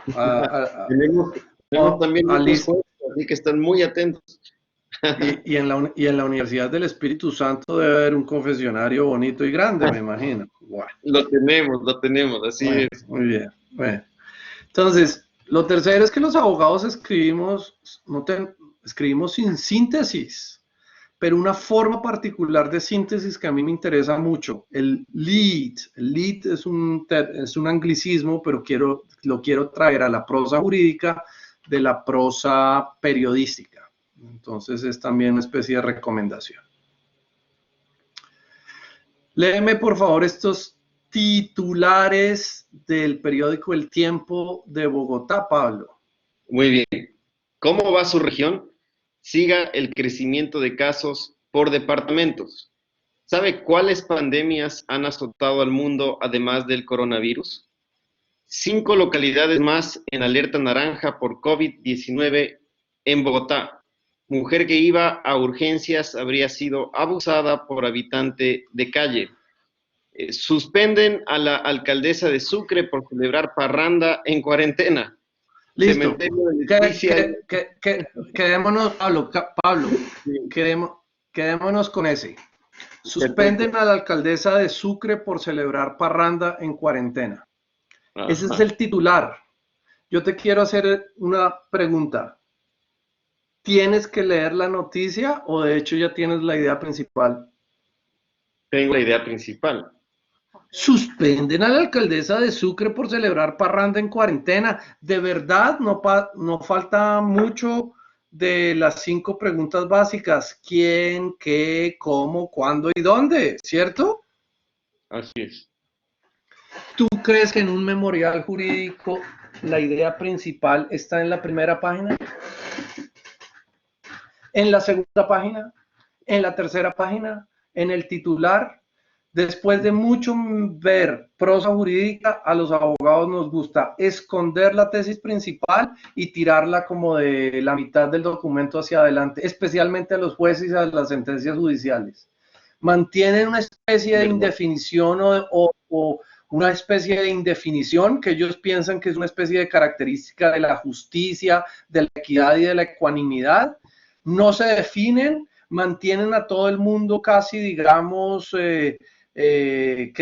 Tenemos también muchos jueces, así que están muy atentos. Y en la Universidad del Espíritu Santo debe haber un confesionario bonito y grande, me imagino. Bueno. Lo tenemos, así es. Muy bien. Bueno. Entonces, lo tercero es que los abogados escribimos sin síntesis, pero una forma particular de síntesis que a mí me interesa mucho, el lead. El lead es un anglicismo, pero lo quiero traer a la prosa jurídica de la prosa periodística. Entonces es también una especie de recomendación. Léeme por favor estos titulares del periódico El Tiempo de Bogotá, Pablo. Muy bien. ¿Cómo va su región? Siga el crecimiento de casos por departamentos. ¿Sabe cuáles pandemias han azotado al mundo además del coronavirus? 5 localidades más en alerta naranja por COVID-19 en Bogotá. Mujer que iba a urgencias habría sido abusada por habitante de calle. Suspenden a la alcaldesa de Sucre por celebrar parranda en cuarentena. Listo. Quedémonos, Pablo, quedémonos con ese. Suspenden a la alcaldesa de Sucre por celebrar parranda en cuarentena. Ajá. Ese es el titular. Yo te quiero hacer una pregunta. ¿Tienes que leer la noticia o de hecho ya tienes la idea principal? Tengo la idea principal. Suspenden a la alcaldesa de Sucre por celebrar parranda en cuarentena. De verdad, no falta mucho de las 5 preguntas básicas. ¿Quién, qué, cómo, cuándo y dónde? ¿Cierto? Así es. ¿Tú crees que en un memorial jurídico la idea principal está en la primera página? ¿En la segunda página? ¿En la tercera página? ¿En el titular? Después de mucho ver prosa jurídica, a los abogados nos gusta esconder la tesis principal y tirarla como de la mitad del documento hacia adelante, especialmente a los jueces y a las sentencias judiciales. Mantienen una especie de indefinición o una especie de indefinición que ellos piensan que es una especie de característica de la justicia, de la equidad y de la ecuanimidad. No se definen, mantienen a todo el mundo casi, digamos, que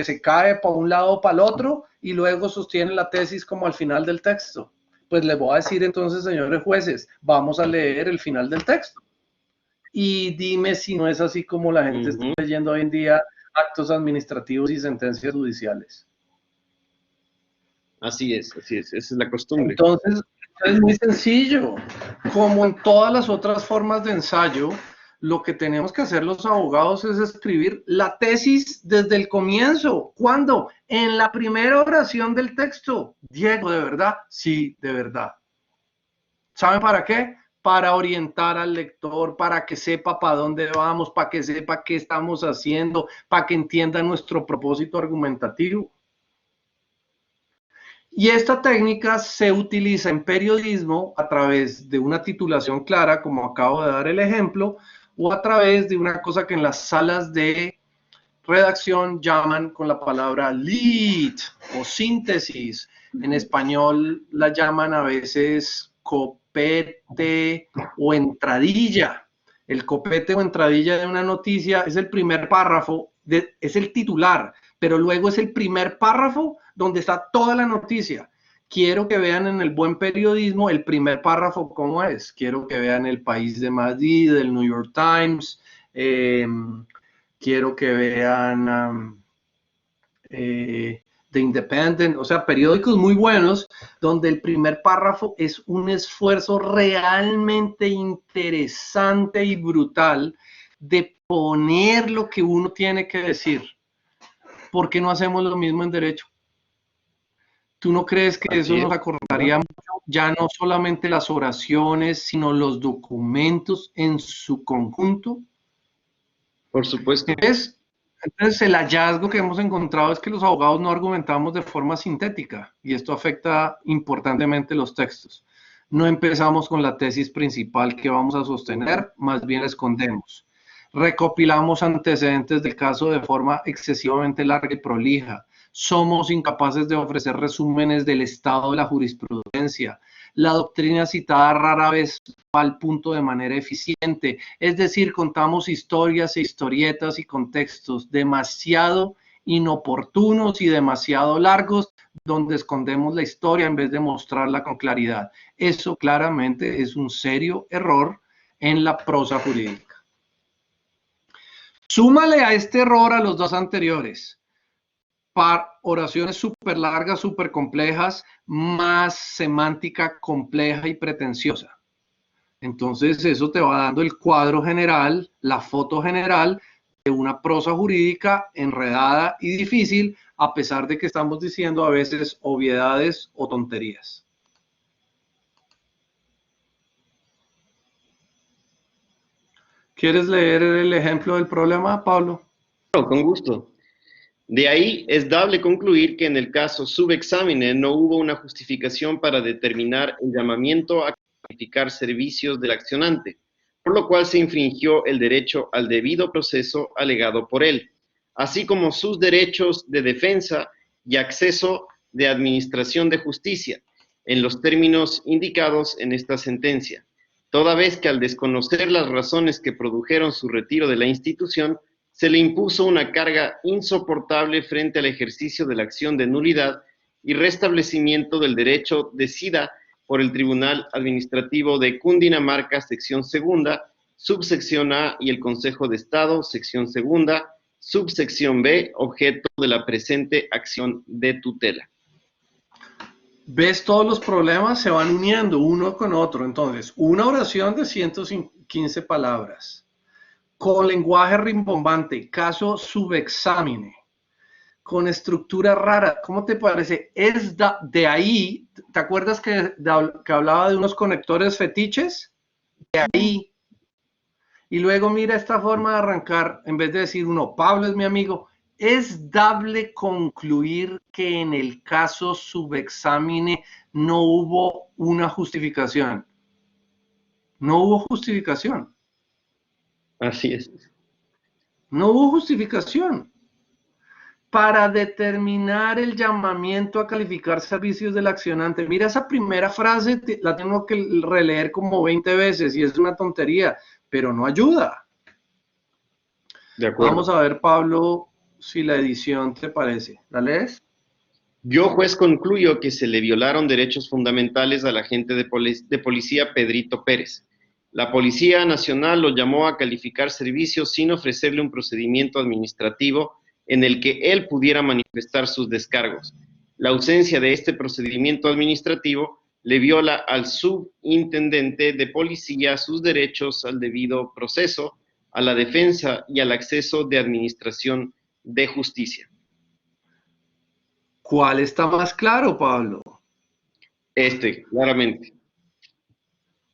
se cae para un lado o para el otro y luego sostienen la tesis como al final del texto. Pues les voy a decir entonces, señores jueces, vamos a leer el final del texto. Y dime si no es así como la gente está leyendo hoy en día actos administrativos y sentencias judiciales. Así es, esa es la costumbre. Entonces, es muy sencillo. Como en todas las otras formas de ensayo, lo que tenemos que hacer los abogados es escribir la tesis desde el comienzo. ¿Cuándo? En la primera oración del texto. Diego, ¿de verdad? Sí, de verdad. ¿Saben para qué? Para orientar al lector, para que sepa para dónde vamos, para que sepa qué estamos haciendo, para que entienda nuestro propósito argumentativo. Y esta técnica se utiliza en periodismo a través de una titulación clara, como acabo de dar el ejemplo, o a través de una cosa que en las salas de redacción llaman con la palabra lead o síntesis. En español la llaman a veces copete o entradilla. El copete o entradilla de una noticia es el primer párrafo, es el titular, pero luego es el primer párrafo donde está toda la noticia. Quiero que vean en el buen periodismo el primer párrafo cómo es. Quiero que vean El País de Madrid, el New York Times, quiero que vean The Independent, o sea, periódicos muy buenos donde el primer párrafo es un esfuerzo realmente interesante y brutal de poner lo que uno tiene que decir. ¿Por qué no hacemos lo mismo en derecho? ¿Tú no crees que eso nos acordaría mucho? Ya no solamente las oraciones, sino los documentos en su conjunto. Por supuesto. Entonces, el hallazgo que hemos encontrado es que los abogados no argumentamos de forma sintética y esto afecta importantemente los textos. No empezamos con la tesis principal que vamos a sostener, más bien la escondemos. Recopilamos antecedentes del caso de forma excesivamente larga y prolija. Somos incapaces de ofrecer resúmenes del estado de la jurisprudencia. La doctrina citada rara vez va al punto de manera eficiente, es decir, contamos historias e historietas y contextos demasiado inoportunos y demasiado largos, donde escondemos la historia en vez de mostrarla con claridad. Eso claramente es un serio error en la prosa jurídica. Súmale a este error a los dos anteriores. Oraciones súper largas, súper complejas, más semántica compleja y pretenciosa. Entonces eso te va dando el cuadro general, la foto general de una prosa jurídica enredada y difícil, a pesar de que estamos diciendo a veces obviedades o tonterías. ¿Quieres leer el ejemplo del problema, Pablo? No, con gusto. De ahí es dable concluir que en el caso subexámine no hubo una justificación para determinar el llamamiento a calificar servicios del accionante, por lo cual se infringió el derecho al debido proceso alegado por él, así como sus derechos de defensa y acceso de administración de justicia, en los términos indicados en esta sentencia, toda vez que al desconocer las razones que produjeron su retiro de la institución, se le impuso una carga insoportable frente al ejercicio de la acción de nulidad y restablecimiento del derecho decida por el Tribunal Administrativo de Cundinamarca, sección segunda, subsección A, y el Consejo de Estado, sección segunda, Subsección B, objeto de la presente acción de tutela. ¿Ves? Todos los problemas se van uniendo uno con otro. Entonces, una oración de 115 palabras, con lenguaje rimbombante, caso subexámine, con estructura rara. ¿Cómo te parece? De ahí, ¿te acuerdas que hablaba de unos conectores fetiches? De ahí. Y luego mira esta forma de arrancar, en vez de decir uno, Pablo es mi amigo, es dable concluir que en el caso subexámine no hubo una justificación. No hubo justificación. Así es. No hubo justificación. Para determinar el llamamiento a calificar servicios del accionante. Mira esa primera frase, la tengo que releer como 20 veces y es una tontería, pero no ayuda. De acuerdo. Vamos a ver, Pablo, si la edición te parece. ¿La lees? Yo, juez, concluyo que se le violaron derechos fundamentales al agente de policía Pedrito Pérez. La Policía Nacional lo llamó a calificar servicios sin ofrecerle un procedimiento administrativo en el que él pudiera manifestar sus descargos. La ausencia de este procedimiento administrativo le viola al subintendente de policía sus derechos al debido proceso, a la defensa y al acceso de administración de justicia. ¿Cuál está más claro, Pablo? Claramente.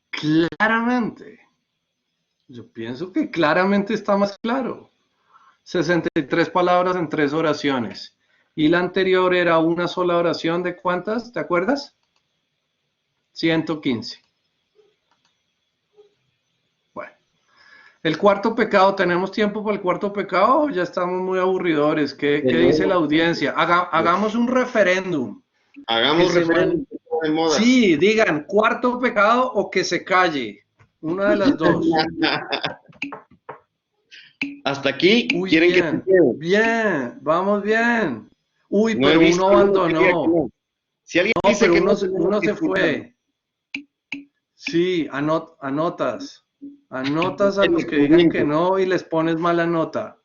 Claramente. Yo pienso que claramente está más claro. 63 palabras en 3 oraciones. Y la anterior era una sola oración de ¿cuántas? ¿Te acuerdas? 115. Bueno. El cuarto pecado, ¿tenemos tiempo para el cuarto pecado o ya estamos muy aburridores? ¿Qué dice la audiencia? Hagamos un referéndum. Hagamos referéndum de moda. Sí, digan cuarto pecado o que se calle. Una de las dos. Hasta aquí. Uy, ¿Quieren bien, que se bien, vamos bien. Uy, no pero he visto uno abandonó. no. Si alguien No, dice pero que uno se fue. Sí, anotas. Anotas a los que digan que no y les pones mala nota.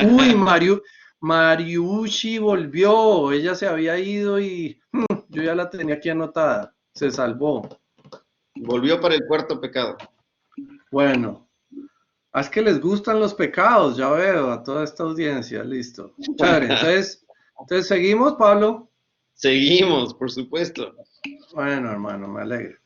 Uy, Mariucci volvió. Ella se había ido y yo ya la tenía aquí anotada. Se salvó. Volvió para el cuarto pecado. Bueno, es que les gustan los pecados, ya veo a toda esta audiencia. Listo. Chévere. Entonces seguimos, Pablo. Seguimos, por supuesto. Bueno, hermano, me alegra.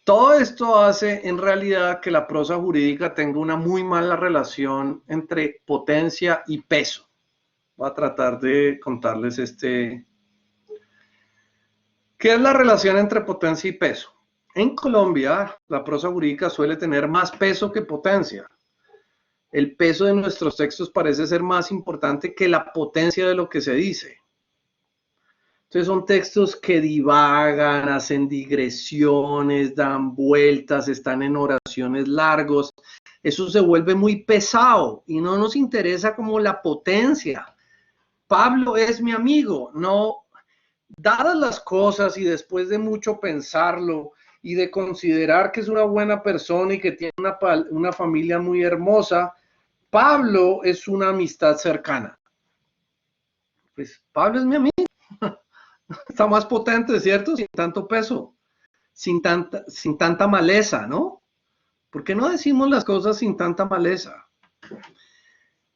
Todo esto hace en realidad que la prosa jurídica tenga una muy mala relación entre potencia y peso. Voy a tratar de contarles ¿Qué es la relación entre potencia y peso? En Colombia, la prosa jurídica suele tener más peso que potencia. El peso de nuestros textos parece ser más importante que la potencia de lo que se dice. Entonces son textos que divagan, hacen digresiones, dan vueltas, están en oraciones largos. Eso se vuelve muy pesado y no nos interesa como la potencia. Pablo es mi amigo. No, dadas las cosas y después de mucho pensarlo y de considerar que es una buena persona y que tiene una familia muy hermosa, Pablo es una amistad cercana. Pues Pablo es mi amigo. Está más potente, ¿cierto? Sin tanto peso, sin tanta maleza, ¿no? ¿Por qué no decimos las cosas sin tanta maleza?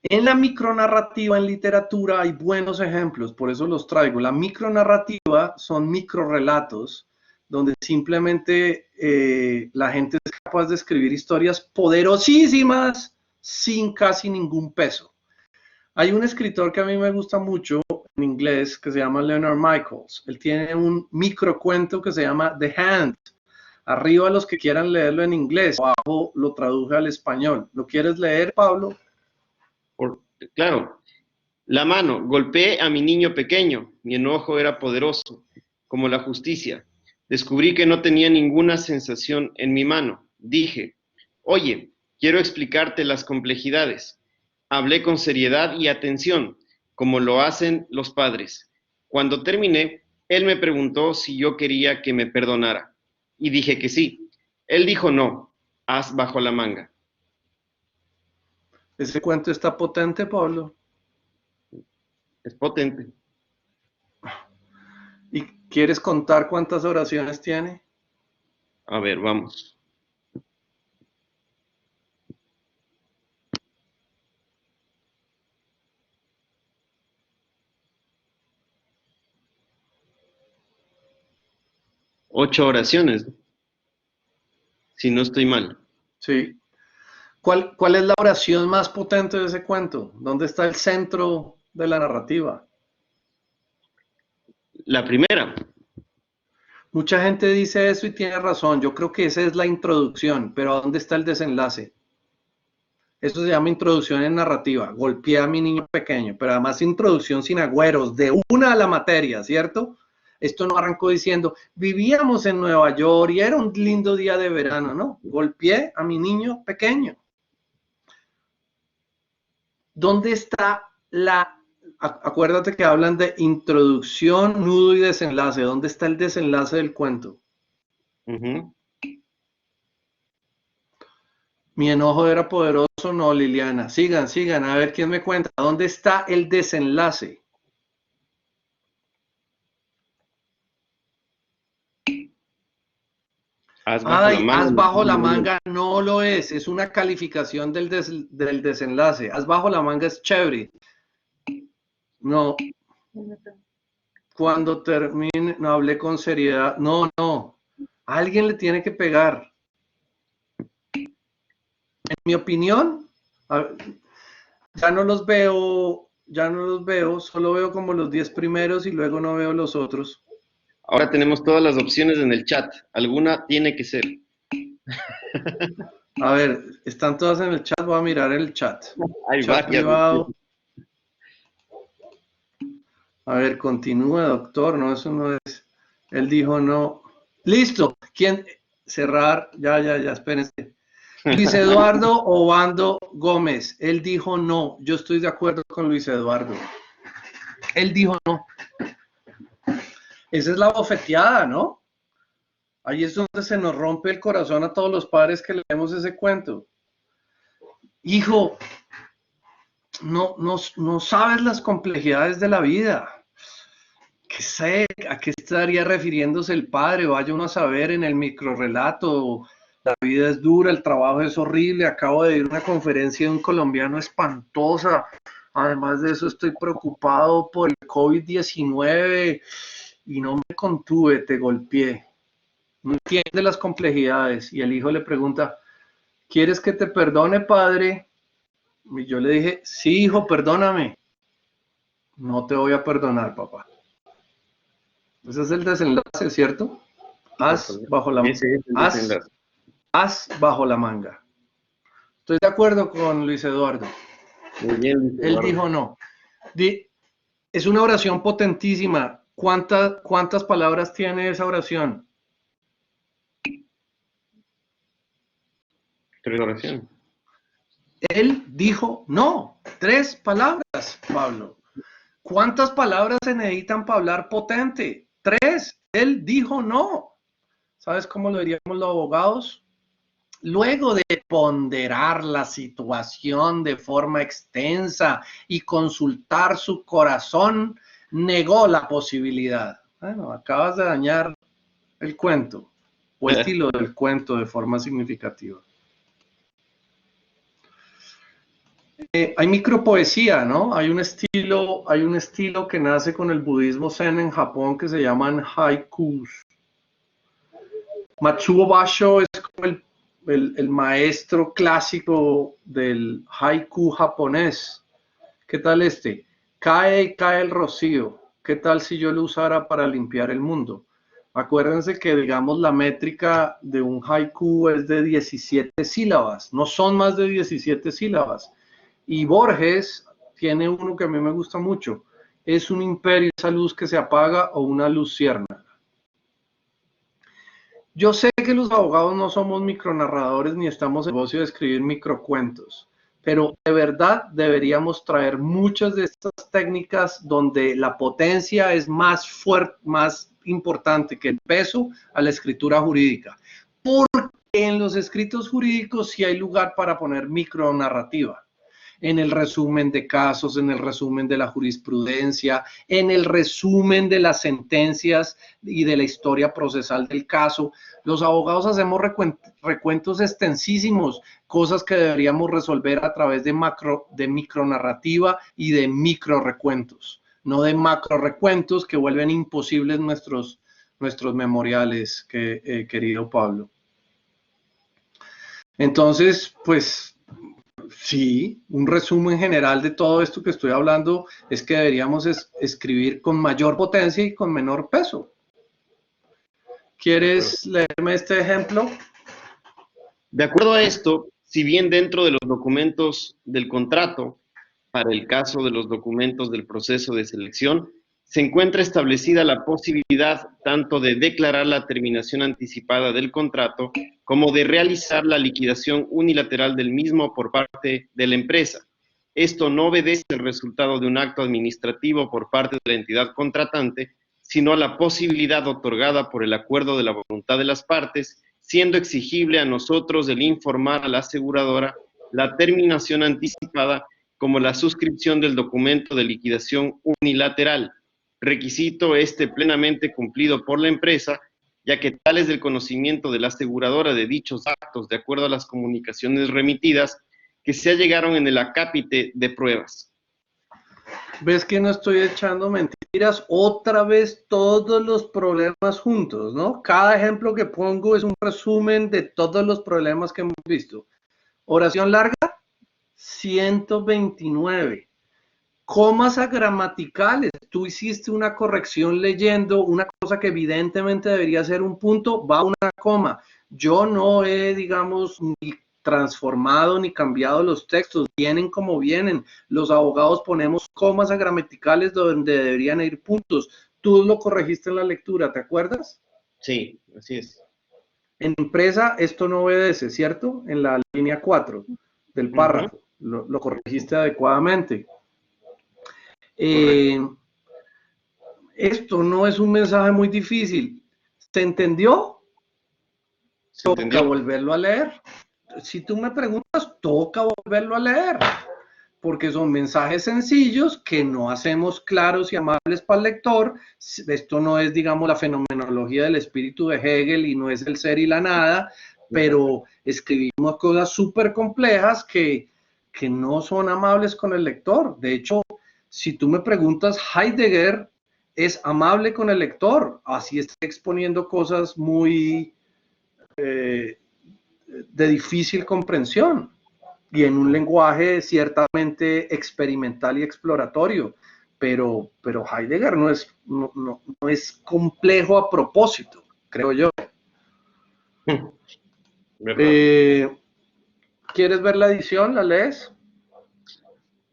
En la micronarrativa, en literatura, hay buenos ejemplos, por eso los traigo. La micronarrativa son microrelatos, donde simplemente la gente es capaz de escribir historias poderosísimas sin casi ningún peso. Hay un escritor que a mí me gusta mucho en inglés que se llama Leonard Michaels. Él tiene un microcuento que se llama The Hand. Arriba los que quieran leerlo en inglés, abajo lo traduje al español. ¿Lo quieres leer, Pablo? Claro. La mano, golpeé a mi niño pequeño. Mi enojo era poderoso, como la justicia. Descubrí que no tenía ninguna sensación en mi mano. Dije, oye, quiero explicarte las complejidades. Hablé con seriedad y atención, como lo hacen los padres. Cuando terminé, él me preguntó si yo quería que me perdonara. Y dije que sí. Él dijo no, as bajo la manga. ¿Ese cuento está potente, Pablo? Es potente. ¿Y quieres contar cuántas oraciones tiene? A ver, vamos. Ocho oraciones, si no estoy mal. Sí. ¿Cuál es la oración más potente de ese cuento? ¿Dónde está el centro de la narrativa? La primera. Mucha gente dice eso y tiene razón. Yo creo que esa es la introducción, pero ¿dónde está el desenlace? Eso se llama introducción en narrativa. Golpeé a mi niño pequeño, pero además introducción sin agüeros, de una a la materia, ¿cierto? Esto no arrancó diciendo, vivíamos en Nueva York y era un lindo día de verano, ¿no? Golpeé a mi niño pequeño. ¿Dónde está acuérdate que hablan de introducción, nudo y desenlace? ¿Dónde está el desenlace del cuento? Mi enojo era poderoso, no, Liliana. Sigan, a ver quién me cuenta. ¿Dónde está el desenlace? Haz bajo la manga. No lo es una calificación del desenlace. Haz bajo la manga es chévere. No. Cuando termine, no hablé con seriedad. No. Alguien le tiene que pegar. En mi opinión, ya no los veo, solo veo como los 10 primeros y luego no veo los otros. Ahora tenemos todas las opciones en el chat. Alguna tiene que ser. A ver, están todas en el chat, voy a mirar el chat. Hay Chat varias. privado. A ver, continúa, doctor. No, eso no es. Él dijo no. Listo. ¿Quién? Cerrar. Ya, espérense. Luis Eduardo Obando Gómez. Él dijo no. Yo estoy de acuerdo con Luis Eduardo. Él dijo no. Esa es la bofeteada, ¿no? Ahí es donde se nos rompe el corazón a todos los padres que leemos ese cuento. Hijo, no sabes las complejidades de la vida. ¿Qué sé? ¿A qué estaría refiriéndose el padre? Vaya uno a saber en el microrrelato. La vida es dura, el trabajo es horrible. Acabo de ir a una conferencia de un colombiano espantosa. Además de eso, estoy preocupado por el COVID-19 y no me contuve, te golpeé. No entiende las complejidades. Y el hijo le pregunta, ¿quieres que te perdone, padre? Y yo le dije, sí, hijo, perdóname. No te voy a perdonar, papá. Ese es el desenlace, ¿cierto? Haz bajo la manga. Haz bajo la manga. Estoy de acuerdo con Luis Eduardo. Muy bien, Luis Eduardo. Él dijo no. Es una oración potentísima. ¿Cuántas palabras tiene esa oración? 3 oraciones. Él dijo no. 3 palabras, Pablo. ¿Cuántas palabras se necesitan para hablar potente? 3. Él dijo no. ¿Sabes cómo lo diríamos los abogados? Luego de ponderar la situación de forma extensa y consultar su corazón, negó la posibilidad. Bueno, acabas de dañar el cuento o el estilo del cuento de forma significativa. Hay micropoesía, ¿no? Hay un estilo que nace con el budismo zen en Japón que se llaman haikus. Matsuo Basho es como el maestro clásico del haiku japonés. ¿Qué tal este? Cae y cae el rocío. ¿Qué tal si yo lo usara para limpiar el mundo? Acuérdense que, digamos, la métrica de un haiku es de 17 sílabas. No son más de 17 sílabas. Y Borges tiene uno que a mí me gusta mucho. Es un imperio, esa luz que se apaga o una luciérnaga. Yo sé que los abogados no somos micronarradores ni estamos en el negocio de escribir microcuentos, pero de verdad deberíamos traer muchas de estas técnicas donde la potencia es más fuerte, más importante que el peso a la escritura jurídica. Porque en los escritos jurídicos sí hay lugar para poner micronarrativa. en el resumen de casos, en el resumen de la jurisprudencia, en el resumen de las sentencias y de la historia procesal del caso. Los abogados hacemos recuentos extensísimos, cosas que deberíamos resolver a través de micronarrativa y de micro recuentos, no de macro recuentos que vuelven imposibles nuestros memoriales, querido Pablo. Entonces, pues sí, un resumen general de todo esto que estoy hablando es que deberíamos escribir con mayor potencia y con menor peso. ¿Quieres leerme este ejemplo? De acuerdo a esto, si bien dentro de los documentos del contrato, para el caso de los documentos del proceso de selección, se encuentra establecida la posibilidad tanto de declarar la terminación anticipada del contrato como de realizar la liquidación unilateral del mismo por parte de la empresa. Esto no obedece al resultado de un acto administrativo por parte de la entidad contratante, sino a la posibilidad otorgada por el acuerdo de la voluntad de las partes, siendo exigible a nosotros el informar a la aseguradora la terminación anticipada como la suscripción del documento de liquidación unilateral, requisito plenamente cumplido por la empresa, ya que tal es el conocimiento de la aseguradora de dichos actos de acuerdo a las comunicaciones remitidas que se allegaron en el acápite de pruebas. ¿Ves que no estoy echando mentiras? Otra vez todos los problemas juntos, ¿no? Cada ejemplo que pongo es un resumen de todos los problemas que hemos visto. Oración larga, 129. Comas gramaticales. Tú hiciste una corrección leyendo una cosa que evidentemente debería ser un punto, va una coma. Yo no he, digamos, ni transformado ni cambiado los textos, vienen como vienen. Los abogados ponemos comas gramaticales donde deberían ir puntos. Tú lo corregiste en la lectura, ¿te acuerdas? Sí, así es. En empresa esto no obedece, ¿cierto? En la línea 4 del párrafo, lo corregiste adecuadamente. Esto no es un mensaje muy difícil. ¿Se entendió? Toca volverlo a leer. Si tú me preguntas, toca volverlo a leer, porque son mensajes sencillos que no hacemos claros y amables para el lector. Esto no es, digamos, la fenomenología del espíritu de Hegel y no es el ser y la nada, pero escribimos cosas súper complejas que no son amables con el lector. De hecho, si tú me preguntas, Heidegger es amable con el lector, así está exponiendo cosas muy de difícil comprensión y en un lenguaje ciertamente experimental y exploratorio, pero Heidegger no es complejo a propósito, creo yo. ¿Quieres ver la edición? ¿La lees?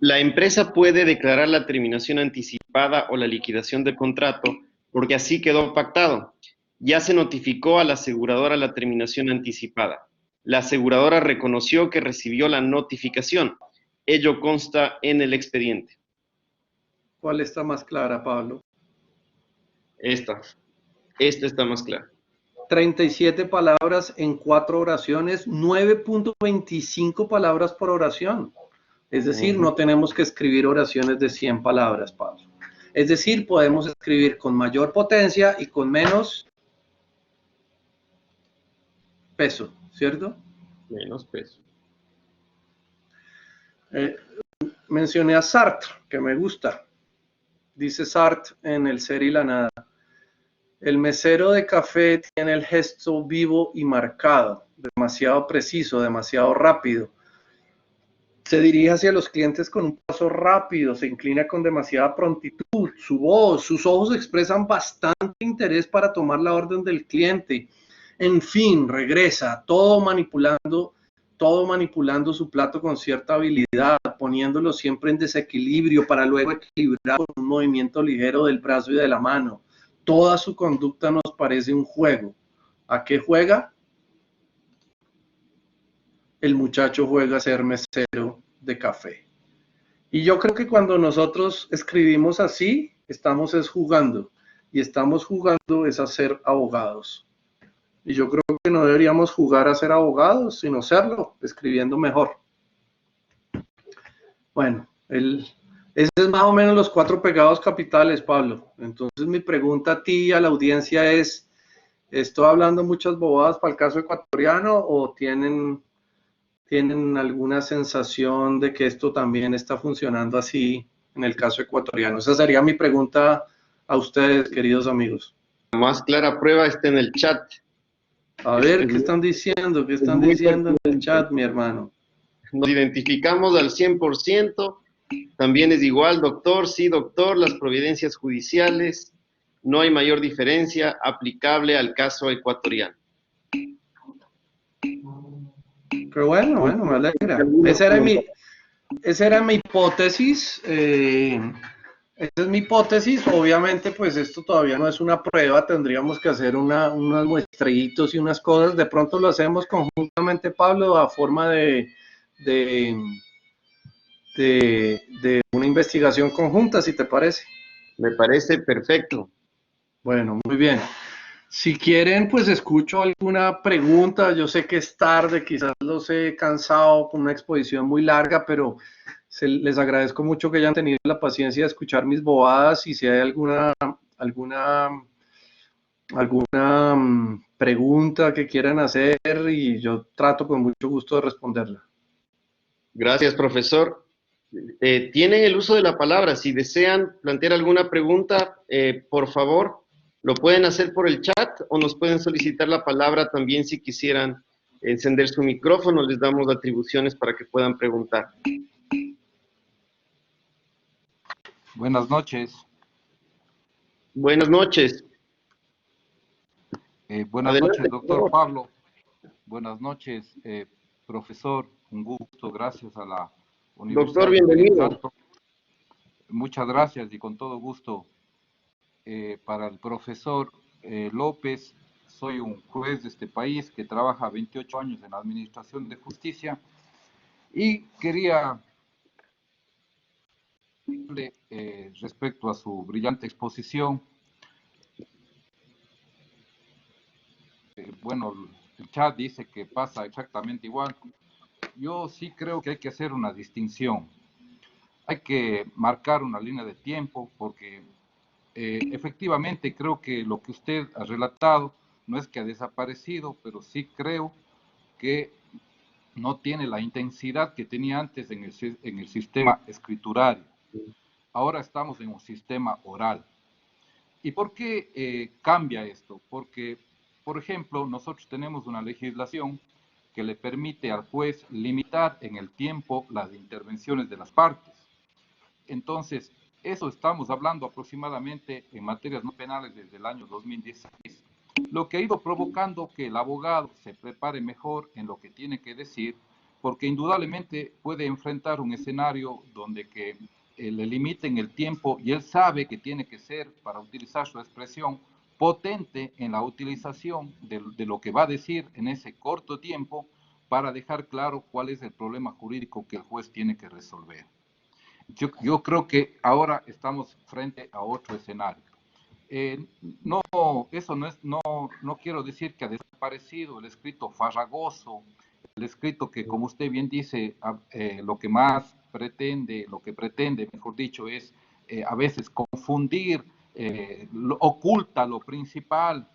La empresa puede declarar la terminación anticipada o la liquidación del contrato porque así quedó pactado. Ya se notificó a la aseguradora la terminación anticipada. La aseguradora reconoció que recibió la notificación. Ello consta en el expediente. ¿Cuál está más clara, Pablo? Esta está más clara. 37 palabras en 4 oraciones, 9.25 palabras por oración. Es decir, no tenemos que escribir oraciones de 100 palabras, Pablo. Es decir, podemos escribir con mayor potencia y con menos peso, ¿cierto? Menos peso. Mencioné a Sartre, que me gusta. Dice Sartre en El ser y la nada. El mesero de café tiene el gesto vivo y marcado, demasiado preciso, demasiado rápido. Se dirige hacia los clientes con un paso rápido, se inclina con demasiada prontitud, su voz, sus ojos expresan bastante interés para tomar la orden del cliente. En fin, regresa, todo manipulando su plato con cierta habilidad, poniéndolo siempre en desequilibrio para luego equilibrar con un movimiento ligero del brazo y de la mano. Toda su conducta nos parece un juego. ¿A qué juega? El muchacho juega a ser mesero de café. Y yo creo que cuando nosotros escribimos así, estamos jugando. Y estamos jugando es a ser abogados. Y yo creo que no deberíamos jugar a ser abogados, sino serlo, escribiendo mejor. Bueno, ese es más o menos los 4 pecados capitales, Pablo. Entonces mi pregunta a ti y a la audiencia es, ¿estoy hablando muchas bobadas para el caso ecuatoriano o tienen alguna sensación de que esto también está funcionando así en el caso ecuatoriano? Esa sería mi pregunta a ustedes, queridos amigos. La más clara prueba está en el chat. A ver, ¿qué están diciendo? ¿Qué están Muy diciendo en el pertinente. chat, mi hermano? Nos identificamos al 100%. También es igual, doctor, sí, doctor, las providencias judiciales, no hay mayor diferencia aplicable al caso ecuatoriano. Pero bueno, me alegra. Esa era mi hipótesis. Esa es mi hipótesis. Obviamente, pues esto todavía no es una prueba. Tendríamos que hacer unos muestritos y unas cosas. De pronto lo hacemos conjuntamente, Pablo, a forma de, de una investigación conjunta, si te parece. Me parece perfecto. Bueno, muy bien. Si quieren, pues escucho alguna pregunta. Yo sé que es tarde, quizás los he cansado con una exposición muy larga, pero les agradezco mucho que hayan tenido la paciencia de escuchar mis bobadas y si hay alguna pregunta que quieran hacer y yo trato con mucho gusto de responderla. Gracias, profesor. Tienen el uso de la palabra. Si desean plantear alguna pregunta, por favor, lo pueden hacer por el chat o nos pueden solicitar la palabra también si quisieran encender su micrófono. Les damos atribuciones para que puedan preguntar. Buenas noches. Buenas noches. Buenas Adelante, noches, doctor Pablo. Buenas noches, profesor. Un gusto, gracias a la Universidad doctor, del Espíritu bienvenido. Santo. Muchas gracias y con todo gusto. Para el profesor López, soy un juez de este país que trabaja 28 años en la Administración de Justicia y quería respecto a su brillante exposición. Bueno, el chat dice que pasa exactamente igual. Yo sí creo que hay que hacer una distinción. Hay que marcar una línea de tiempo porque efectivamente creo que lo que usted ha relatado no es que ha desaparecido, pero sí creo que no tiene la intensidad que tenía antes en el sistema escriturario. Ahora estamos en un sistema oral. ¿Y por qué cambia esto? Porque, por ejemplo, nosotros tenemos una legislación que le permite al juez limitar en el tiempo las intervenciones de las partes. Entonces, eso estamos hablando aproximadamente en materias no penales desde el año 2016, lo que ha ido provocando que el abogado se prepare mejor en lo que tiene que decir, porque indudablemente puede enfrentar un escenario donde que le limiten el tiempo y él sabe que tiene que ser, para utilizar su expresión, potente en la utilización de lo que va a decir en ese corto tiempo para dejar claro cuál es el problema jurídico que el juez tiene que resolver. Yo creo que ahora estamos frente a otro escenario. No, eso no es, no quiero decir que ha desaparecido el escrito farragoso, el escrito que, como usted bien dice, lo que más pretende, mejor dicho, es a veces confundir, oculta lo principal.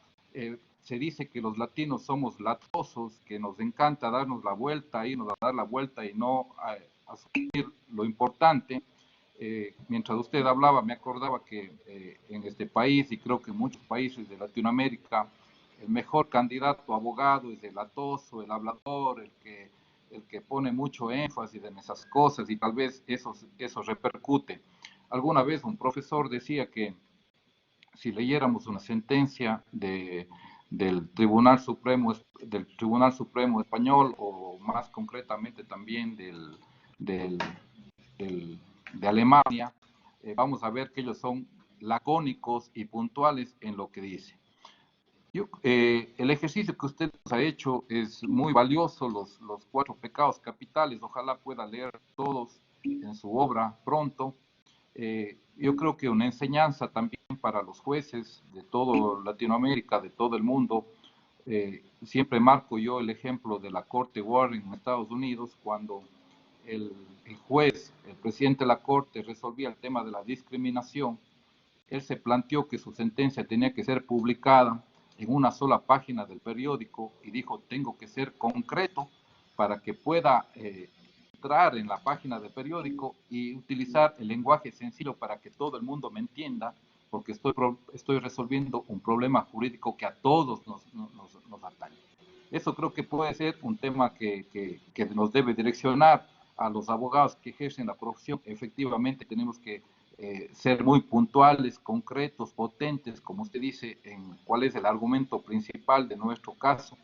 Se dice que los latinos somos latosos, que nos encanta darnos la vuelta, irnos a dar la vuelta y no asumir lo importante. Mientras usted hablaba, me acordaba que en este país, y creo que en muchos países de Latinoamérica, el mejor candidato a abogado es el latoso, el hablador, el que pone mucho énfasis en esas cosas, y tal vez eso repercute. Alguna vez un profesor decía que si leyéramos una sentencia del Tribunal Supremo Español, o más concretamente también de Alemania, vamos a ver que ellos son lacónicos y puntuales en lo que dice. El ejercicio que usted nos ha hecho es muy valioso, los 4 pecados capitales, ojalá pueda leer todos en su obra pronto. Yo creo que una enseñanza también para los jueces de toda Latinoamérica, de todo el mundo. Siempre marco yo el ejemplo de la Corte Warren en Estados Unidos, cuando el juez, el presidente de la Corte, resolvía el tema de la discriminación, él se planteó que su sentencia tenía que ser publicada en una sola página del periódico y dijo, tengo que ser concreto para que pueda entrar en la página del periódico y utilizar el lenguaje sencillo para que todo el mundo me entienda, porque estoy resolviendo un problema jurídico que a todos nos atañe. Eso creo que puede ser un tema que nos debe direccionar a los abogados que ejercen la profesión. Efectivamente tenemos que ser muy puntuales, concretos, potentes, como usted dice, en cuál es el argumento principal de nuestro caso.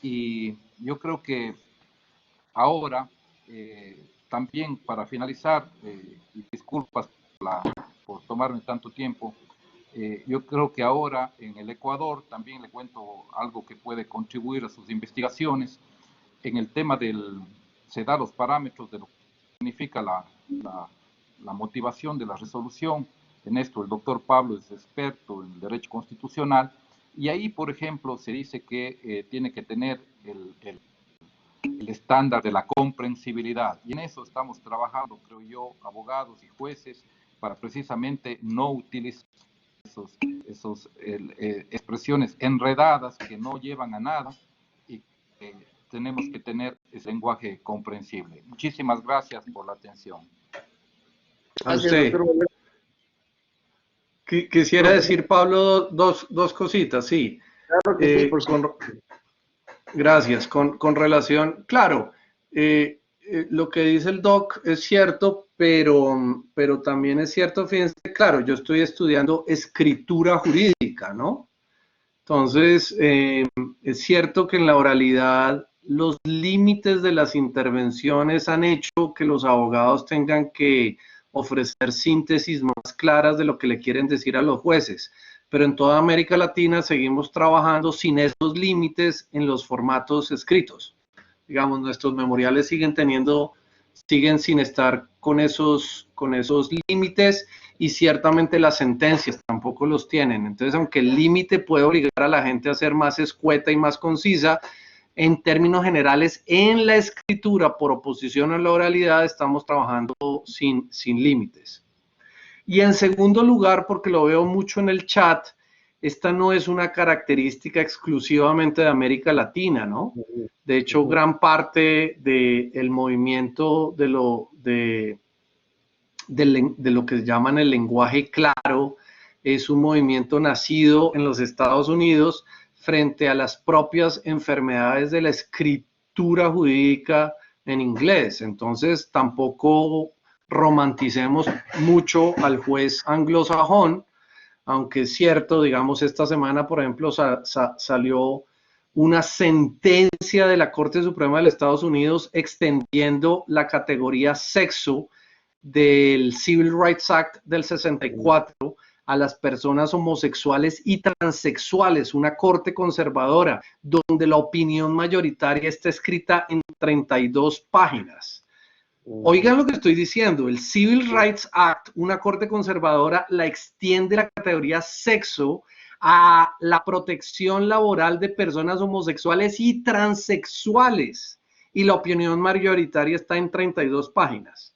Y yo creo que ahora, también para finalizar, y disculpas por tomarme tanto tiempo, yo creo que ahora en el Ecuador, también le cuento algo que puede contribuir a sus investigaciones, en el tema se da los parámetros de lo que significa la motivación de la resolución. En esto el doctor Pablo es experto en derecho constitucional, y ahí, por ejemplo, se dice que tiene que tener el estándar de la comprensibilidad, y en eso estamos trabajando, creo yo, abogados y jueces, para precisamente no utilizar esas expresiones enredadas que no llevan a nada, y tenemos que tener ese lenguaje comprensible. Muchísimas gracias por la atención. A usted. Quisiera decir, Pablo, dos cositas, sí. Claro que sí, por supuesto. Gracias. Con relación, claro, lo que dice el doc es cierto, pero también es cierto, fíjense, claro, yo estoy estudiando escritura jurídica, ¿no? Entonces, es cierto que en la oralidad los límites de las intervenciones han hecho que los abogados tengan que ofrecer síntesis más claras de lo que le quieren decir a los jueces. Pero en toda América Latina seguimos trabajando sin esos límites en los formatos escritos. Digamos, nuestros memoriales siguen sin estar con esos límites, y ciertamente las sentencias tampoco los tienen. Entonces, aunque el límite puede obligar a la gente a ser más escueta y más concisa, en términos generales, en la escritura, por oposición a la oralidad, estamos trabajando sin límites. Y en segundo lugar, porque lo veo mucho en el chat, esta no es una característica exclusivamente de América Latina, ¿no? De hecho, gran parte del movimiento de lo que llaman el lenguaje claro es un movimiento nacido en los Estados Unidos frente a las propias enfermedades de la escritura jurídica en inglés. Entonces, tampoco romanticemos mucho al juez anglosajón, aunque es cierto, digamos, esta semana, por ejemplo, salió una sentencia de la Corte Suprema de los Estados Unidos extendiendo la categoría sexo del Civil Rights Act del 64 a las personas homosexuales y transexuales, una corte conservadora, donde la opinión mayoritaria está escrita en 32 páginas. Oigan lo que estoy diciendo, el Civil Rights Act, una corte conservadora, la extiende la categoría sexo a la protección laboral de personas homosexuales y transexuales, y la opinión mayoritaria está en 32 páginas.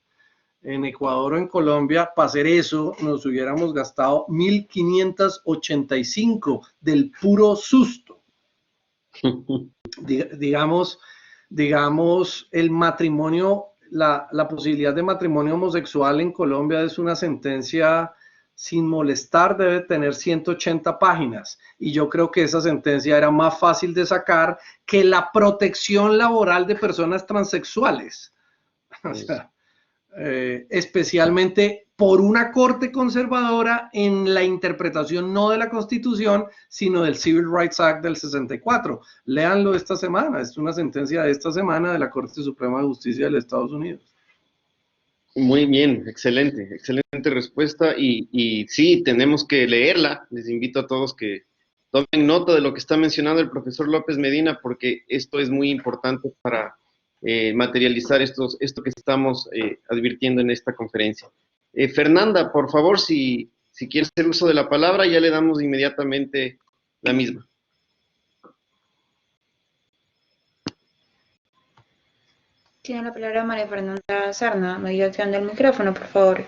En Ecuador o en Colombia, para hacer eso, nos hubiéramos gastado 1.585 del puro susto. Digamos, el matrimonio, la posibilidad de matrimonio homosexual en Colombia es una sentencia sin molestar, debe tener 180 páginas. Y yo creo que esa sentencia era más fácil de sacar que la protección laboral de personas transexuales. O sea, especialmente por una corte conservadora en la interpretación no de la Constitución, sino del Civil Rights Act del 64. Léanlo esta semana, es una sentencia de esta semana de la Corte Suprema de Justicia de los Estados Unidos. Muy bien, excelente respuesta, y sí, tenemos que leerla. Les invito a todos que tomen nota de lo que está mencionando el profesor López Medina, porque esto es muy importante para materializar esto que estamos advirtiendo en esta conferencia. Fernanda, por favor, si quieres hacer uso de la palabra, ya le damos inmediatamente la misma. Tiene la palabra María Fernanda Serna, medio activando el micrófono, por favor.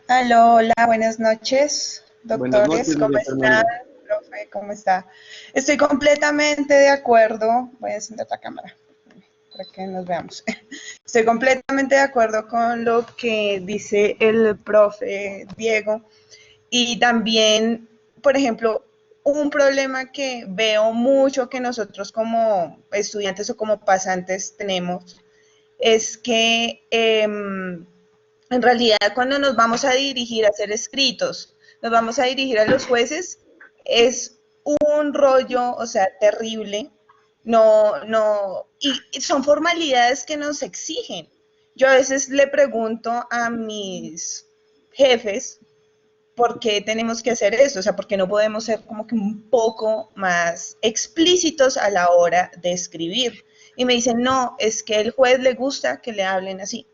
Aló, hola, buenas noches, Buenas doctores, noches, ¿cómo María están? Fernanda. Profe, ¿cómo está? Estoy completamente de acuerdo, voy a encender la cámara para que nos veamos. Estoy completamente de acuerdo con lo que dice el profe Diego y también, por ejemplo, un problema que veo mucho que nosotros como estudiantes o como pasantes tenemos es que en realidad cuando nos vamos a dirigir a hacer escritos, nos vamos a dirigir a los jueces, es un rollo, o sea, terrible. Y son formalidades que nos exigen. Yo a veces le pregunto a mis jefes por qué tenemos que hacer eso, o sea, por qué no podemos ser como que un poco más explícitos a la hora de escribir. Y me dicen, no, es que el juez le gusta que le hablen así.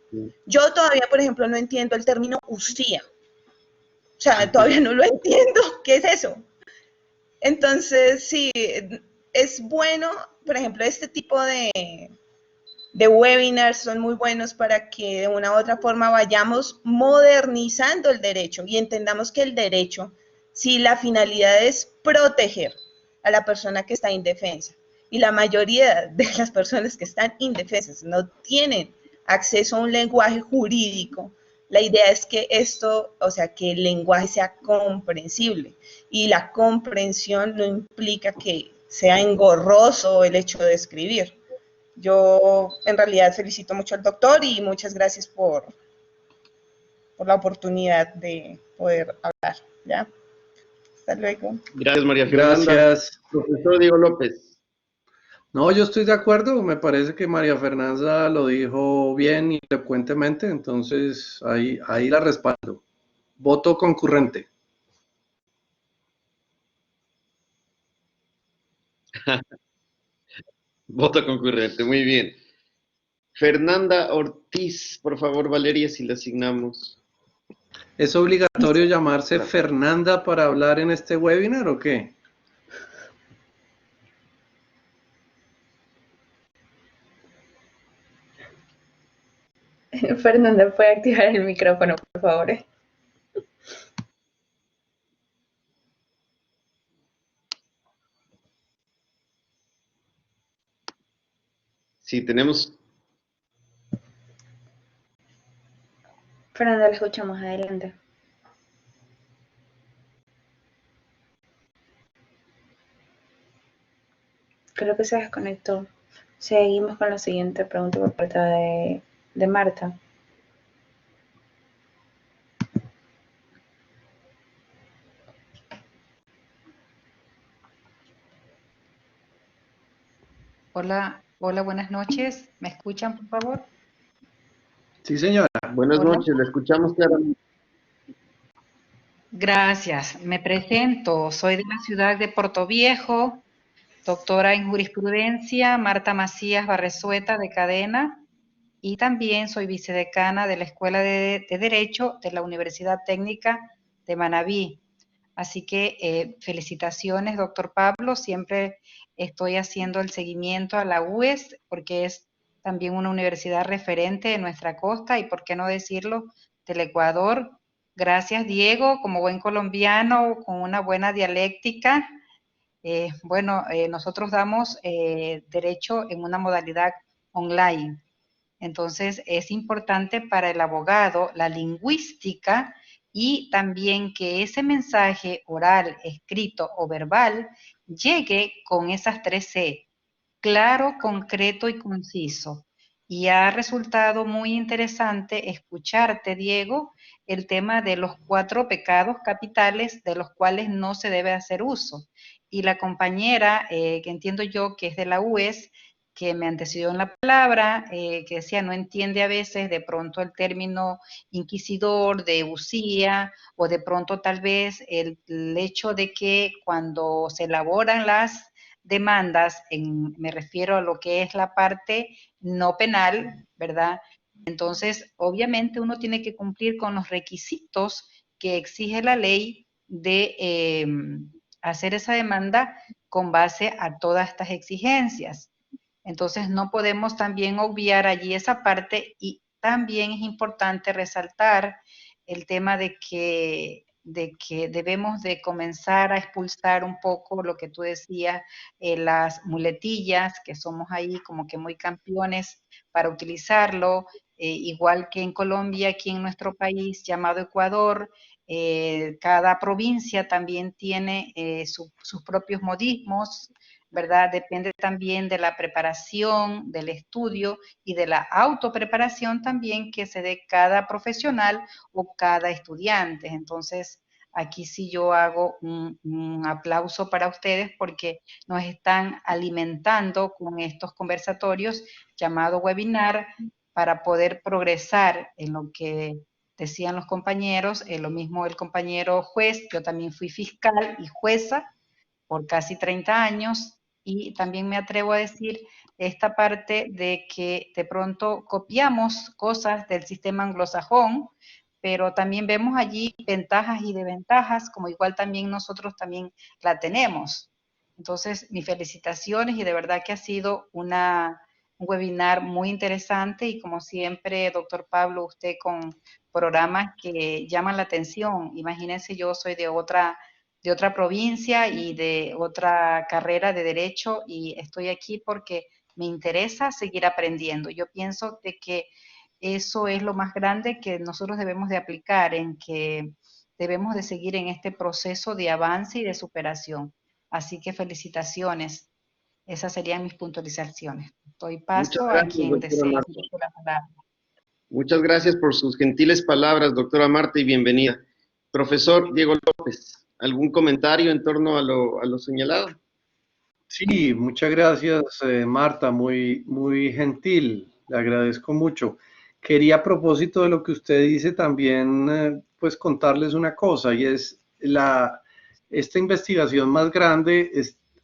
Yo todavía, por ejemplo, no entiendo el término usía. O sea, todavía no lo entiendo. ¿Qué es eso? Entonces, sí, es bueno, por ejemplo, este tipo de webinars son muy buenos para que de una u otra forma vayamos modernizando el derecho y entendamos que el derecho, si la finalidad es proteger a la persona que está indefensa, y la mayoría de las personas que están indefensas no tienen acceso a un lenguaje jurídico, la idea es que esto, o sea, que el lenguaje sea comprensible, y la comprensión no implica que sea engorroso el hecho de escribir. Yo en realidad felicito mucho al doctor y muchas gracias por la oportunidad de poder hablar. ¿Ya? Hasta luego. Gracias, María Fernanda. Gracias. Profesor Diego López. No, yo estoy de acuerdo, me parece que María Fernanda lo dijo bien y elocuentemente, entonces ahí la respaldo. Voto concurrente. Voto concurrente, muy bien. Fernanda Ortiz, por favor, Valeria, si le asignamos. ¿Es obligatorio llamarse Fernanda para hablar en este webinar o qué? Fernanda, ¿puede activar el micrófono, por favor? Sí, tenemos. Fernanda, la escuchamos, adelante. Creo que se desconectó. Seguimos con la siguiente pregunta por parte de Marta. Hola, hola, buenas noches. ¿Me escuchan, por favor? Sí, señora. Buenas Hola. noches, le escuchamos claramente. Gracias. Me presento. Soy de la ciudad de Portoviejo, doctora en jurisprudencia, Marta Macías Barrezueta de Cadena, y también soy vicedecana de la Escuela de Derecho de la Universidad Técnica de Manabí. Así que felicitaciones, doctor Pablo. Siempre estoy haciendo el seguimiento a la UES porque es también una universidad referente de nuestra costa y, por qué no decirlo, del Ecuador. Gracias, Diego, como buen colombiano, con una buena dialéctica. Nosotros damos derecho en una modalidad online. Entonces, es importante para el abogado la lingüística y también que ese mensaje oral, escrito o verbal llegue con esas 3 C: claro, concreto y conciso. Y ha resultado muy interesante escucharte, Diego, el tema de los 4 pecados capitales de los cuales no se debe hacer uso. Y la compañera, que entiendo yo que es de la UES, que me antecedió en la palabra, que decía no entiende a veces de pronto el término inquisidor, de usía, o de pronto tal vez el hecho de que cuando se elaboran las demandas, me refiero a lo que es la parte no penal, ¿verdad? Entonces, obviamente uno tiene que cumplir con los requisitos que exige la ley de hacer esa demanda con base a todas estas exigencias. Entonces no podemos también obviar allí esa parte, y también es importante resaltar el tema de que debemos de comenzar a expulsar un poco lo que tú decías, las muletillas, que somos ahí como que muy campeones para utilizarlo, igual que en Colombia, aquí en nuestro país llamado Ecuador, cada provincia también tiene sus propios modismos, ¿verdad? Depende también de la preparación, del estudio y de la autopreparación también que se dé cada profesional o cada estudiante. Entonces, aquí sí yo hago un aplauso para ustedes porque nos están alimentando con estos conversatorios llamado webinar para poder progresar en lo que decían los compañeros, lo mismo el compañero juez, yo también fui fiscal y jueza por casi 30 años, y también me atrevo a decir esta parte de que de pronto copiamos cosas del sistema anglosajón, pero también vemos allí ventajas y desventajas, como igual también nosotros también la tenemos. Entonces, mis felicitaciones, y de verdad que ha sido un webinar muy interesante, y como siempre, doctor Pablo, usted con programas que llaman la atención. Imagínense, yo soy de otra provincia y de otra carrera de derecho, y estoy aquí porque me interesa seguir aprendiendo. Yo pienso de que eso es lo más grande que nosotros debemos de aplicar, en que debemos de seguir en este proceso de avance y de superación. Así que felicitaciones. Esas serían mis puntualizaciones. Doy Muchas paso a gracias, quien doctora desee Marta. la palabra. Muchas gracias por sus gentiles palabras, doctora Marta, y bienvenida. Profesor Diego López, ¿algún comentario en torno a lo señalado? Sí, muchas gracias, Marta, muy gentil, le agradezco mucho. Quería, a propósito de lo que usted dice, también pues contarles una cosa, y es esta investigación más grande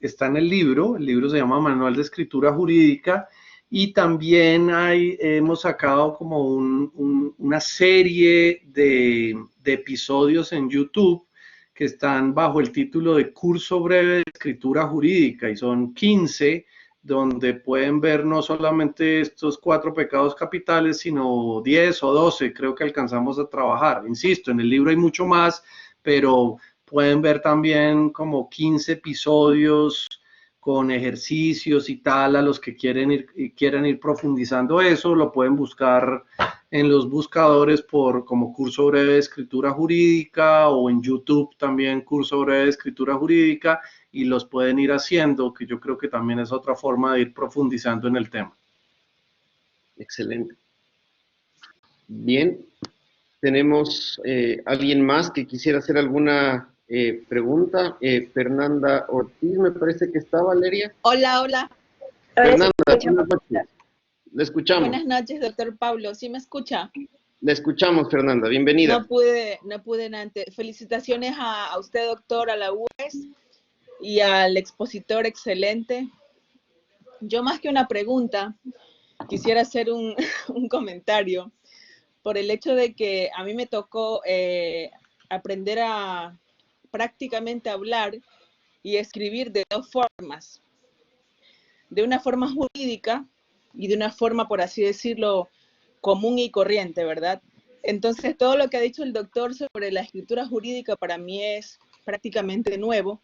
está en el libro se llama Manual de Escritura Jurídica, y también hemos sacado como una serie de episodios en YouTube que están bajo el título de Curso Breve de Escritura Jurídica, y son 15, donde pueden ver no solamente estos 4 pecados capitales, sino 10 o 12, creo que alcanzamos a trabajar. Insisto, en el libro hay mucho más, pero pueden ver también como 15 episodios con ejercicios y tal, a los que quieran ir profundizando eso, lo pueden buscar en los buscadores como Curso Breve de Escritura Jurídica, o en YouTube también Curso Breve de Escritura Jurídica, y los pueden ir haciendo, que yo creo que también es otra forma de ir profundizando en el tema. Excelente. Bien, tenemos alguien más que quisiera hacer alguna pregunta. Fernanda Ortiz, me parece que está, Valeria. Hola, hola. Fernanda, buenas noches. Le escuchamos. Buenas noches, doctor Pablo. ¿Sí me escucha? Le escuchamos, Fernanda. Bienvenida. No pude antes. Felicitaciones a usted, doctor, a la UES y al expositor excelente. Yo, más que una pregunta, quisiera hacer un comentario por el hecho de que a mí me tocó aprender a prácticamente hablar y escribir de 2 formas. De una forma jurídica y de una forma, por así decirlo, común y corriente, ¿verdad? Entonces, todo lo que ha dicho el doctor sobre la escritura jurídica para mí es prácticamente nuevo,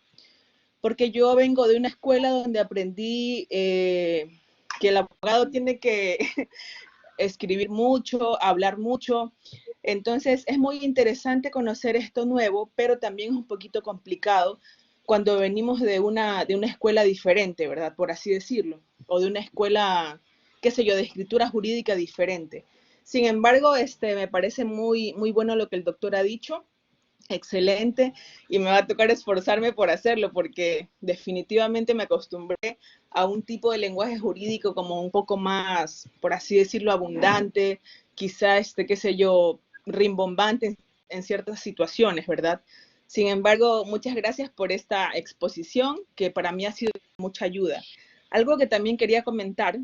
porque yo vengo de una escuela donde aprendí que el abogado tiene que escribir mucho, hablar mucho. Entonces, es muy interesante conocer esto nuevo, pero también es un poquito complicado cuando venimos de una escuela diferente, ¿verdad? Por así decirlo, o de una escuela, qué sé yo, de escritura jurídica diferente. Sin embargo, me parece muy bueno lo que el doctor ha dicho, excelente, y me va a tocar esforzarme por hacerlo, porque definitivamente me acostumbré a un tipo de lenguaje jurídico como un poco más, por así decirlo, abundante, quizá, qué sé yo, rimbombante en ciertas situaciones, ¿verdad? Sin embargo, muchas gracias por esta exposición, que para mí ha sido de mucha ayuda. Algo que también quería comentar,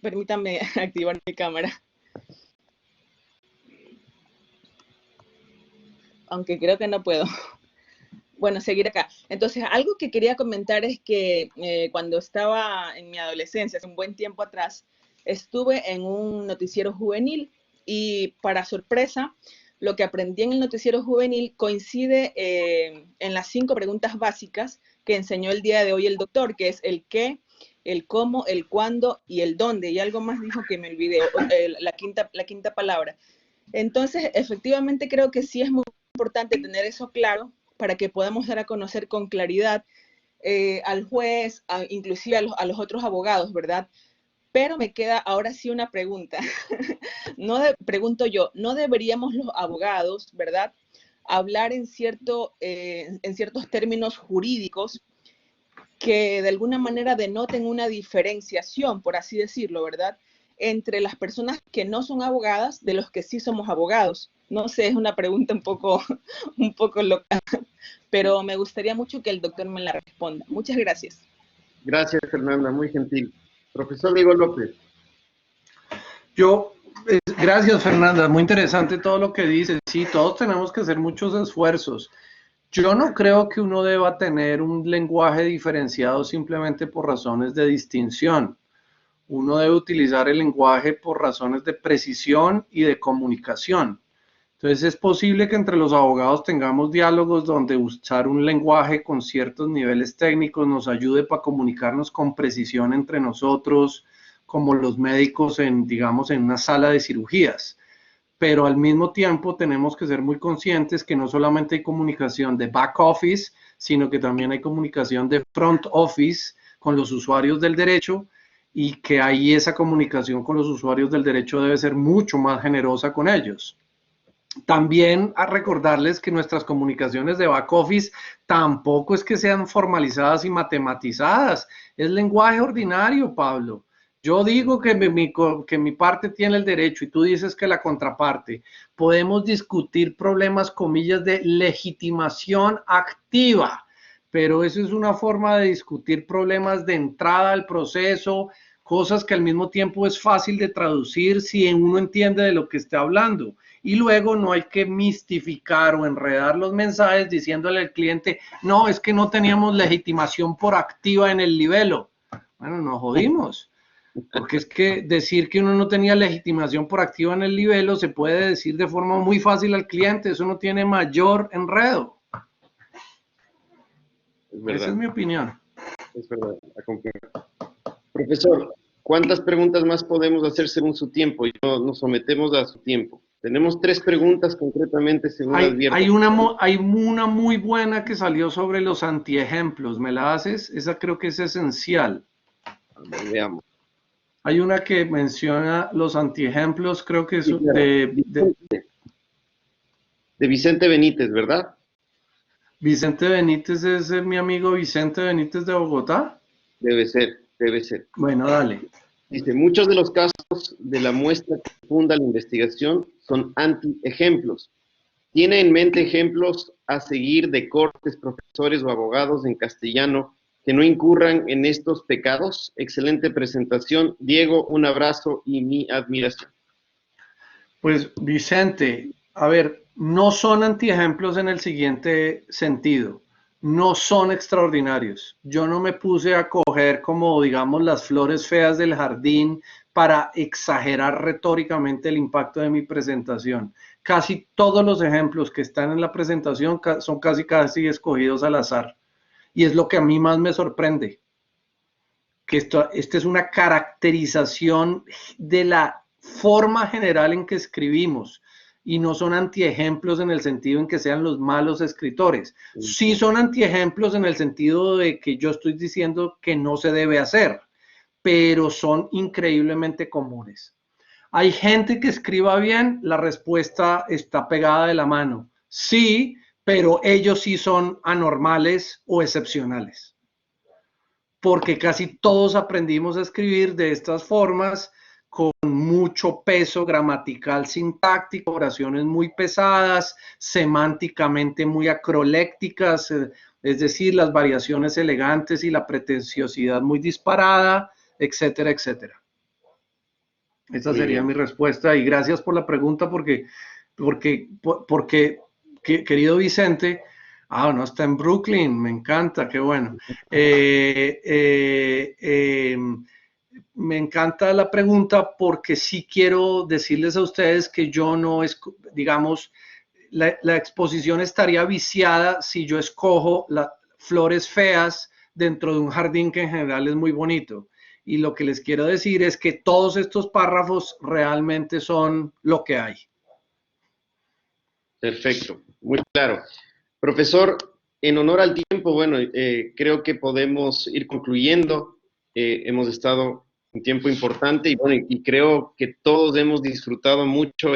permítanme activar mi cámara, aunque creo que no puedo. bueno, seguir acá. Entonces, algo que quería comentar es que cuando estaba en mi adolescencia, hace un buen tiempo atrás, estuve en un noticiero juvenil y para sorpresa, lo que aprendí en el noticiero juvenil coincide en las 5 preguntas básicas que enseñó el día de hoy el doctor, que es el qué, el cómo, el cuándo y el dónde. Y algo más dijo que me olvidé, la quinta palabra. Entonces, efectivamente creo que sí es muy importante tener eso claro para que podamos dar a conocer con claridad al juez, inclusive a los otros abogados, ¿verdad? Pero me queda ahora sí una pregunta. Pregunto yo, ¿no deberíamos los abogados, ¿verdad?, hablar en ciertos términos jurídicos que de alguna manera denoten una diferenciación, por así decirlo, ¿verdad?, entre las personas que no son abogadas de los que sí somos abogados? No sé, es una pregunta un poco loca, pero me gustaría mucho que el doctor me la responda. Muchas gracias. Gracias, Fernanda, muy gentil. Profesor Diego López. Gracias, Fernanda, muy interesante todo lo que dices. Sí, todos tenemos que hacer muchos esfuerzos. Yo no creo que uno deba tener un lenguaje diferenciado simplemente por razones de distinción. Uno debe utilizar el lenguaje por razones de precisión y de comunicación. Entonces es posible que entre los abogados tengamos diálogos donde usar un lenguaje con ciertos niveles técnicos nos ayude para comunicarnos con precisión entre nosotros, como los médicos digamos, en una sala de cirugías. Pero al mismo tiempo tenemos que ser muy conscientes que no solamente hay comunicación de back office, sino que también hay comunicación de front office con los usuarios del derecho, y que ahí esa comunicación con los usuarios del derecho debe ser mucho más generosa con ellos. También a recordarles que nuestras comunicaciones de back office tampoco es que sean formalizadas y matematizadas, es lenguaje ordinario, Pablo. Yo digo que mi parte tiene el derecho y tú dices que la contraparte. Podemos discutir problemas, comillas, de legitimación activa, pero eso es una forma de discutir problemas de entrada al proceso, cosas que al mismo tiempo es fácil de traducir si uno entiende de lo que está hablando. Y luego no hay que mistificar o enredar los mensajes diciéndole al cliente, no, es que no teníamos legitimación por activa en el libelo. Bueno, nos jodimos. Porque es que decir que uno no tenía legitimación por activa en el libelo se puede decir de forma muy fácil al cliente, eso no tiene mayor enredo. Esa es mi opinión. Es verdad, la comparto. Profesor, ¿cuántas preguntas más podemos hacer según su tiempo? Y nos sometemos a su tiempo. Tenemos 3 preguntas concretamente según advierto. Hay una muy buena que salió sobre los antiejemplos. ¿Me la haces? Esa creo que es esencial. Veamos. Hay una que menciona los antiejemplos, creo que es Sí, claro. De Vicente Benítez, ¿verdad? Vicente Benítez es mi amigo Vicente Benítez de Bogotá. Debe ser, debe ser. Bueno, dale. Dice, muchos de los casos de la muestra que funda la investigación son antiejemplos. ¿Tiene en mente ejemplos a seguir de cortes, profesores o abogados en castellano que no incurran en estos pecados? Excelente presentación. Diego, un abrazo y mi admiración. Pues Vicente, a ver, no son antiejemplos en el siguiente sentido. No son extraordinarios. Yo no me puse a coger como, digamos, las flores feas del jardín para exagerar retóricamente el impacto de mi presentación. Casi todos los ejemplos que están en la presentación son casi escogidos al azar. Y es lo que a mí más me sorprende, que esta es una caracterización de la forma general en que escribimos, y no son antiejemplos en el sentido en que sean los malos escritores. Sí son antiejemplos en el sentido de que yo estoy diciendo que no se debe hacer, pero son increíblemente comunes. ¿Hay gente que escriba bien? La respuesta está pegada de la mano. Sí, pero ellos sí son anormales o excepcionales. Porque casi todos aprendimos a escribir de estas formas con mucho peso gramatical sintáctico, oraciones muy pesadas, semánticamente muy acrolécticas, es decir, las variaciones elegantes y la pretenciosidad muy disparada, etcétera, etcétera. Esa sería mi respuesta, y gracias por la pregunta porque querido Vicente, Ah, no, está en Brooklyn, me encanta, qué bueno. Me encanta la pregunta porque sí quiero decirles a ustedes que yo no, digamos, la exposición estaría viciada si yo escojo las flores feas dentro de un jardín que en general es muy bonito. Y lo que les quiero decir es que todos estos párrafos realmente son lo que hay. Perfecto, muy claro. Profesor, en honor al tiempo, bueno, creo que podemos ir concluyendo. Hemos estado un tiempo importante y, bueno, y creo que todos hemos disfrutado mucho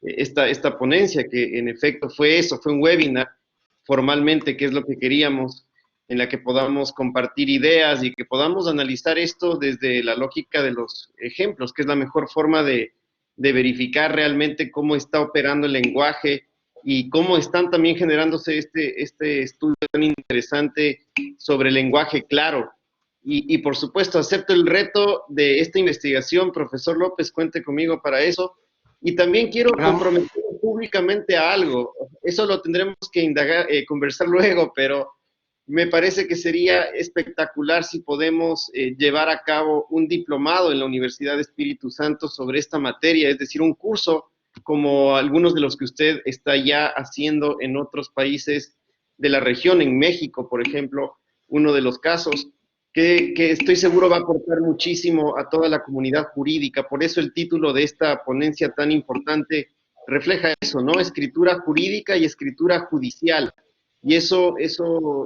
esta ponencia, que en efecto fue eso, fue un webinar formalmente, que es lo que queríamos, en la que podamos compartir ideas y que podamos analizar esto desde la lógica de los ejemplos, que es la mejor forma de verificar realmente cómo está operando el lenguaje y cómo están también generándose este estudio tan interesante sobre el lenguaje claro. Y por supuesto, acepto el reto de esta investigación, profesor López, cuente conmigo para eso. Y también quiero comprometer públicamente a algo. Eso lo tendremos que indagar, conversar luego, pero me parece que sería espectacular si podemos llevar a cabo un diplomado en la Universidad de Espíritu Santo sobre esta materia, es decir, un curso como algunos de los que usted está ya haciendo en otros países de la región, en México, por ejemplo, uno de los casos, que estoy seguro va a aportar muchísimo a toda la comunidad jurídica. Por eso el título de esta ponencia tan importante refleja eso, ¿no? Escritura jurídica y escritura judicial. Y eso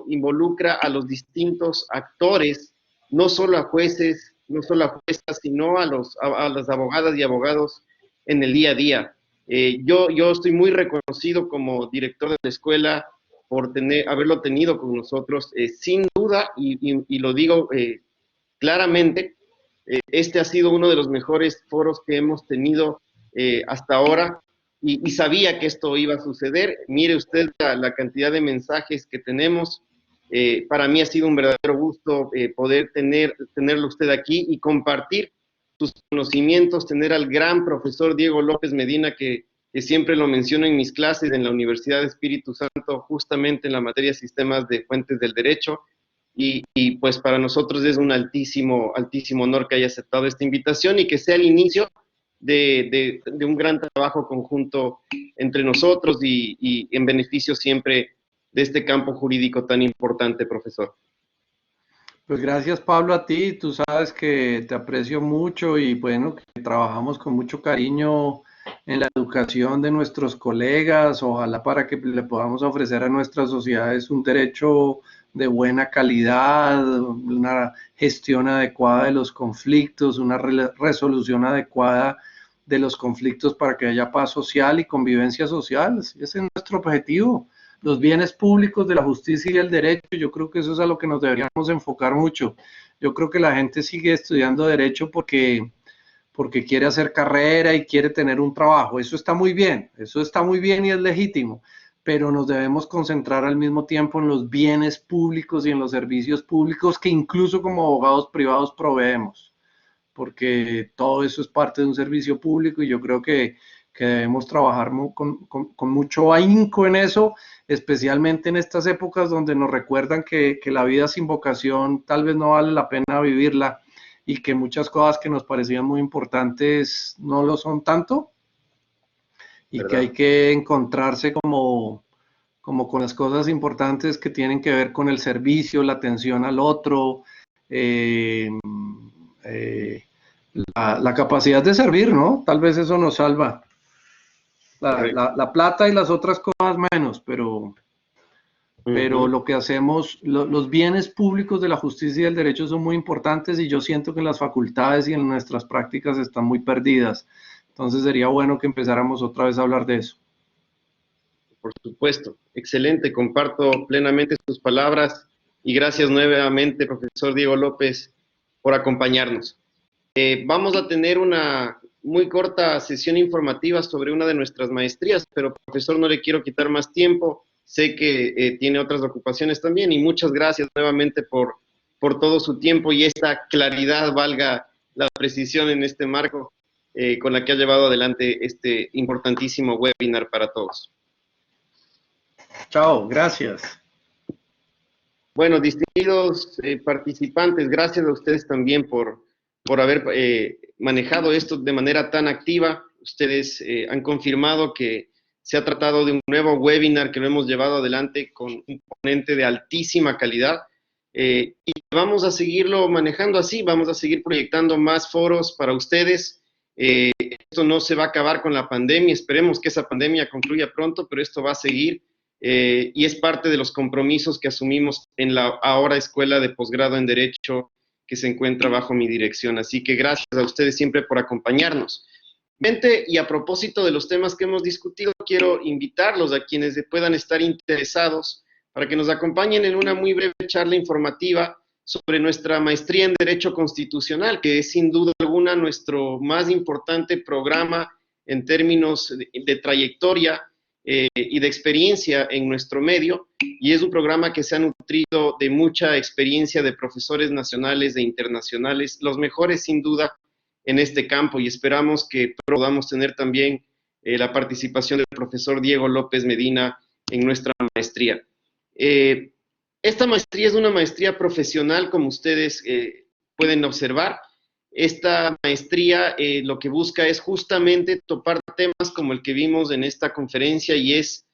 involucra a los distintos actores, no solo a jueces, no solo a juezas, sino a las abogadas y abogados en el día a día. Yo estoy muy reconocido como director de la escuela por haberlo tenido con nosotros, sin duda, y lo digo claramente, este ha sido uno de los mejores foros que hemos tenido hasta ahora, y sabía que esto iba a suceder. Mire usted la cantidad de mensajes que tenemos. Para mí ha sido un verdadero gusto poder tenerlo usted aquí y compartir sus conocimientos, tener al gran profesor Diego López Medina, que siempre lo menciono en mis clases en la Universidad de Espíritu Santo, justamente en la materia Sistemas de Fuentes del Derecho, y pues para nosotros es un altísimo honor que haya aceptado esta invitación y que sea el inicio de un gran trabajo conjunto entre nosotros y en beneficio siempre de este campo jurídico tan importante, profesor. Pues gracias, Pablo, a ti. Tú sabes que te aprecio mucho y bueno, que trabajamos con mucho cariño en la educación de nuestros colegas, ojalá para que le podamos ofrecer a nuestras sociedades un derecho de buena calidad, una gestión adecuada de los conflictos, una resolución adecuada de los conflictos para que haya paz social y convivencia social. Ese es nuestro objetivo. Los bienes públicos de la justicia y el derecho, yo creo que eso es a lo que nos deberíamos enfocar mucho. Yo creo que la gente sigue estudiando derecho porque quiere hacer carrera y quiere tener un trabajo. Eso está muy bien y es legítimo, pero nos debemos concentrar al mismo tiempo en los bienes públicos y en los servicios públicos que incluso como abogados privados proveemos, porque todo eso es parte de un servicio público y yo creo que debemos trabajar con mucho ahínco en eso, especialmente en estas épocas donde nos recuerdan que la vida sin vocación tal vez no vale la pena vivirla y que muchas cosas que nos parecían muy importantes no lo son tanto y ¿verdad? Que hay que encontrarse como con las cosas importantes que tienen que ver con el servicio, la atención al otro, la capacidad de servir, ¿no? Tal vez eso nos salva. La plata y las otras cosas menos, pero lo que hacemos, los bienes públicos de la justicia y del derecho son muy importantes y yo siento que en las facultades y en nuestras prácticas están muy perdidas. Entonces sería bueno que empezáramos otra vez a hablar de eso. Por supuesto, excelente, comparto plenamente sus palabras y gracias nuevamente, profesor Diego López, por acompañarnos. Vamos a tener una muy corta sesión informativa sobre una de nuestras maestrías, pero profesor, no le quiero quitar más tiempo. Sé que tiene otras ocupaciones también y muchas gracias nuevamente por todo su tiempo y esta claridad, valga la precisión en este marco, con la que ha llevado adelante este importantísimo webinar para todos. Chao, gracias. Bueno, distinguidos participantes, gracias a ustedes también por haber manejado esto de manera tan activa. Ustedes han confirmado que se ha tratado de un nuevo webinar que lo hemos llevado adelante con un ponente de altísima calidad y vamos a seguirlo manejando así, vamos a seguir proyectando más foros para ustedes. Esto no se va a acabar con la pandemia, esperemos que esa pandemia concluya pronto, pero esto va a seguir. Y es parte de los compromisos que asumimos en la ahora Escuela de Posgrado en Derecho que se encuentra bajo mi dirección. Así que gracias a ustedes siempre por acompañarnos. Y a propósito de los temas que hemos discutido, quiero invitarlos a quienes puedan estar interesados para que nos acompañen en una muy breve charla informativa sobre nuestra maestría en Derecho Constitucional, que es sin duda alguna nuestro más importante programa en términos de trayectoria y de experiencia en nuestro medio, y es un programa que se ha nutrido de mucha experiencia de profesores nacionales e internacionales, los mejores sin duda en este campo, y esperamos que podamos tener también la participación del profesor Diego López Medina en nuestra maestría. Esta maestría es una maestría profesional, como ustedes pueden observar. Esta maestría lo que busca es justamente topar temas como el que vimos en esta conferencia y es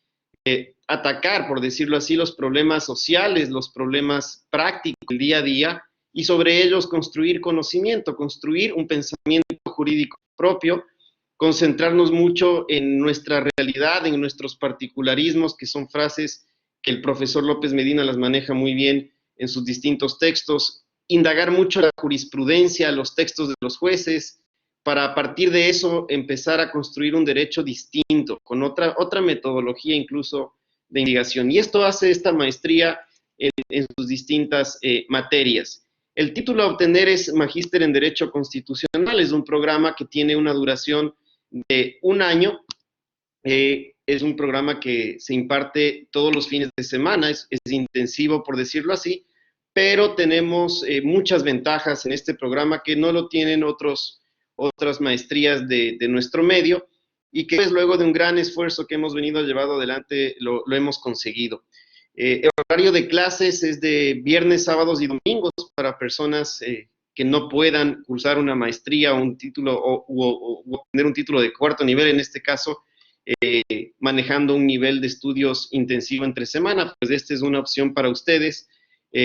atacar, por decirlo así, los problemas sociales, los problemas prácticos del día a día y sobre ellos construir conocimiento, construir un pensamiento jurídico propio, concentrarnos mucho en nuestra realidad, en nuestros particularismos, que son frases que el profesor López Medina las maneja muy bien en sus distintos textos, indagar mucho la jurisprudencia, los textos de los jueces, para a partir de eso empezar a construir un derecho distinto, con otra metodología incluso de investigación. Y esto hace esta maestría en sus distintas materias. El título a obtener es Magíster en Derecho Constitucional, es un programa que tiene una duración de 1 año, es un programa que se imparte todos los fines de semana, es intensivo por decirlo así, pero tenemos muchas ventajas en este programa que no lo tienen otras maestrías de nuestro medio y que pues, luego de un gran esfuerzo que hemos venido llevando adelante lo hemos conseguido. El horario de clases es de viernes, sábados y domingos para personas que no puedan cursar una maestría o un título o obtener un título de 4º nivel, en este caso, manejando un nivel de estudios intensivo entre semana, pues esta es una opción para ustedes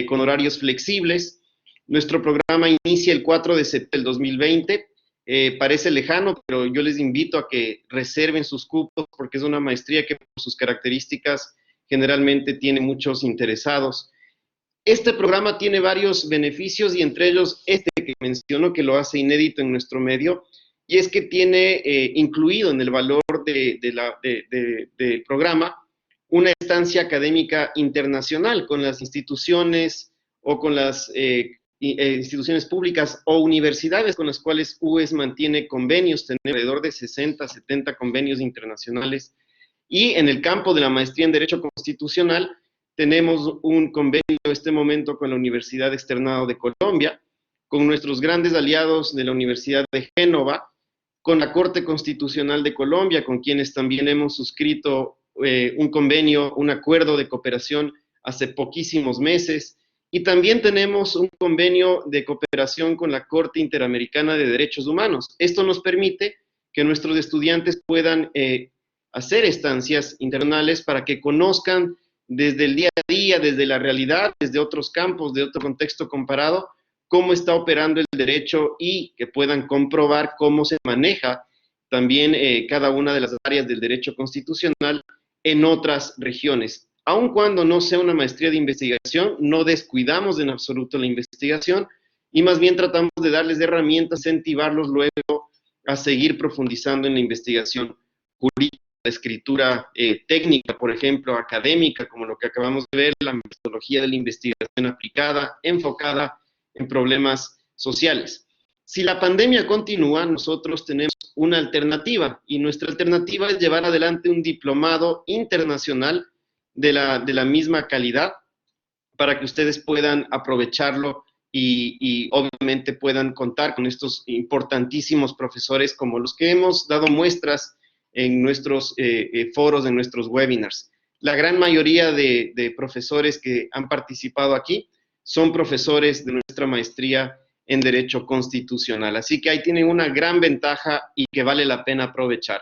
con horarios flexibles. Nuestro programa inicia el 4 de septiembre del 2020, parece lejano, pero yo les invito a que reserven sus cupos porque es una maestría que por sus características generalmente tiene muchos interesados. Este programa tiene varios beneficios y entre ellos este que menciono que lo hace inédito en nuestro medio, y es que tiene incluido en el valor del programa una estancia académica internacional con las instituciones o con las instituciones públicas o universidades con las cuales UES mantiene convenios, tiene alrededor de 60, 70 convenios internacionales. Y en el campo de la maestría en Derecho Constitucional tenemos un convenio en este momento con la Universidad Externado de Colombia, con nuestros grandes aliados de la Universidad de Génova, con la Corte Constitucional de Colombia, con quienes también hemos suscrito un convenio, un acuerdo de cooperación hace poquísimos meses, y también tenemos un convenio de cooperación con la Corte Interamericana de Derechos Humanos. Esto nos permite que nuestros estudiantes puedan hacer estancias internacionales para que conozcan desde el día a día, desde la realidad, desde otros campos, de otro contexto comparado, cómo está operando el derecho y que puedan comprobar cómo se maneja también cada una de las áreas del derecho constitucional en otras regiones. Aun cuando no sea una maestría de investigación, no descuidamos en absoluto la investigación y más bien tratamos de darles herramientas, incentivarlos luego a seguir profundizando en la investigación jurídica, la escritura técnica, por ejemplo, académica, como lo que acabamos de ver, la metodología de la investigación aplicada, enfocada en problemas sociales. Si la pandemia continúa, nosotros tenemos una alternativa, y nuestra alternativa es llevar adelante un diplomado internacional de la misma calidad para que ustedes puedan aprovecharlo y obviamente puedan contar con estos importantísimos profesores como los que hemos dado muestras en nuestros foros, en nuestros webinars. la gran mayoría de profesores que han participado aquí son profesores de nuestra maestría en Derecho Constitucional. Así que ahí tienen una gran ventaja y que vale la pena aprovechar.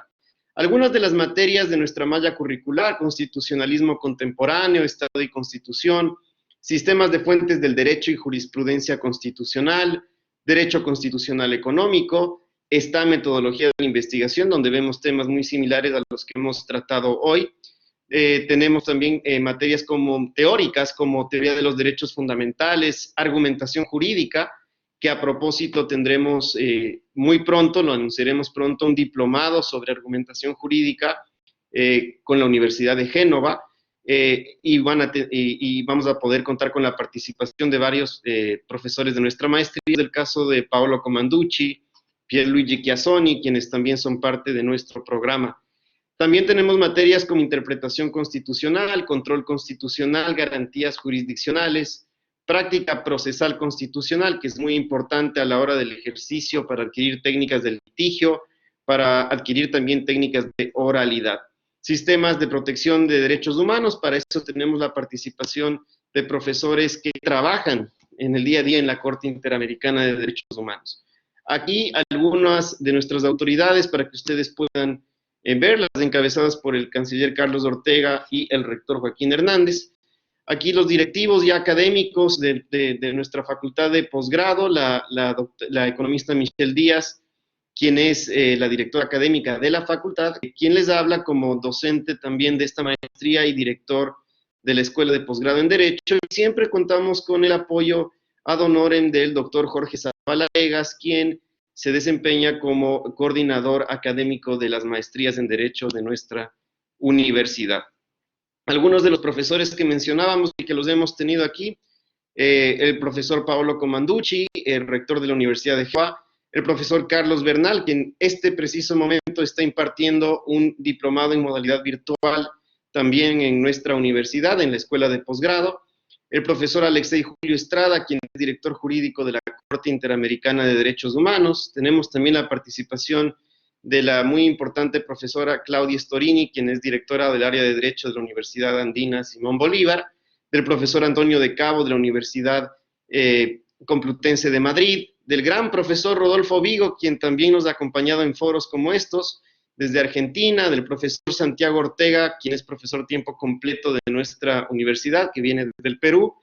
Algunas de las materias de nuestra malla curricular: constitucionalismo contemporáneo, Estado y Constitución, sistemas de fuentes del derecho y jurisprudencia constitucional, derecho constitucional económico, está metodología de la investigación, donde vemos temas muy similares a los que hemos tratado hoy. Tenemos también materias como teóricas, como teoría de los derechos fundamentales, argumentación jurídica, que a propósito tendremos muy pronto, lo anunciaremos pronto, un diplomado sobre argumentación jurídica con la Universidad de Génova, y vamos a poder contar con la participación de varios profesores de nuestra maestría, del caso de Paolo Comanducci, Pierluigi Chiassoni, quienes también son parte de nuestro programa. También tenemos materias como interpretación constitucional, control constitucional, garantías jurisdiccionales, práctica procesal constitucional, que es muy importante a la hora del ejercicio para adquirir técnicas de litigio, para adquirir también técnicas de oralidad. Sistemas de protección de derechos humanos, para eso tenemos la participación de profesores que trabajan en el día a día en la Corte Interamericana de Derechos Humanos. Aquí algunas de nuestras autoridades para que ustedes puedan verlas, encabezadas por el canciller Carlos Ortega y el rector Joaquín Hernández. Aquí los directivos ya académicos de nuestra facultad de posgrado, la economista Michelle Díaz, quien es la directora académica de la facultad, quien les habla como docente también de esta maestría y director de la Escuela de Posgrado en Derecho. Y siempre contamos con el apoyo ad honorem del doctor Jorge Zavala Vegas, quien se desempeña como coordinador académico de las maestrías en Derecho de nuestra universidad. Algunos de los profesores que mencionábamos y que los hemos tenido aquí: el profesor Paolo Comanducci, el rector de la Universidad de Génova; el profesor Carlos Bernal, que en este preciso momento está impartiendo un diplomado en modalidad virtual también en nuestra universidad, en la Escuela de Posgrado; el profesor Alexei Julio Estrada, quien es director jurídico de la Corte Interamericana de Derechos Humanos. Tenemos también la participación de la muy importante profesora Claudia Storini, quien es directora del área de Derecho de la Universidad Andina Simón Bolívar; del profesor Antonio de Cabo, de la Universidad Complutense de Madrid; del gran profesor Rodolfo Vigo, quien también nos ha acompañado en foros como estos, desde Argentina; del profesor Santiago Ortega, quien es profesor tiempo completo de nuestra universidad, que viene desde el Perú;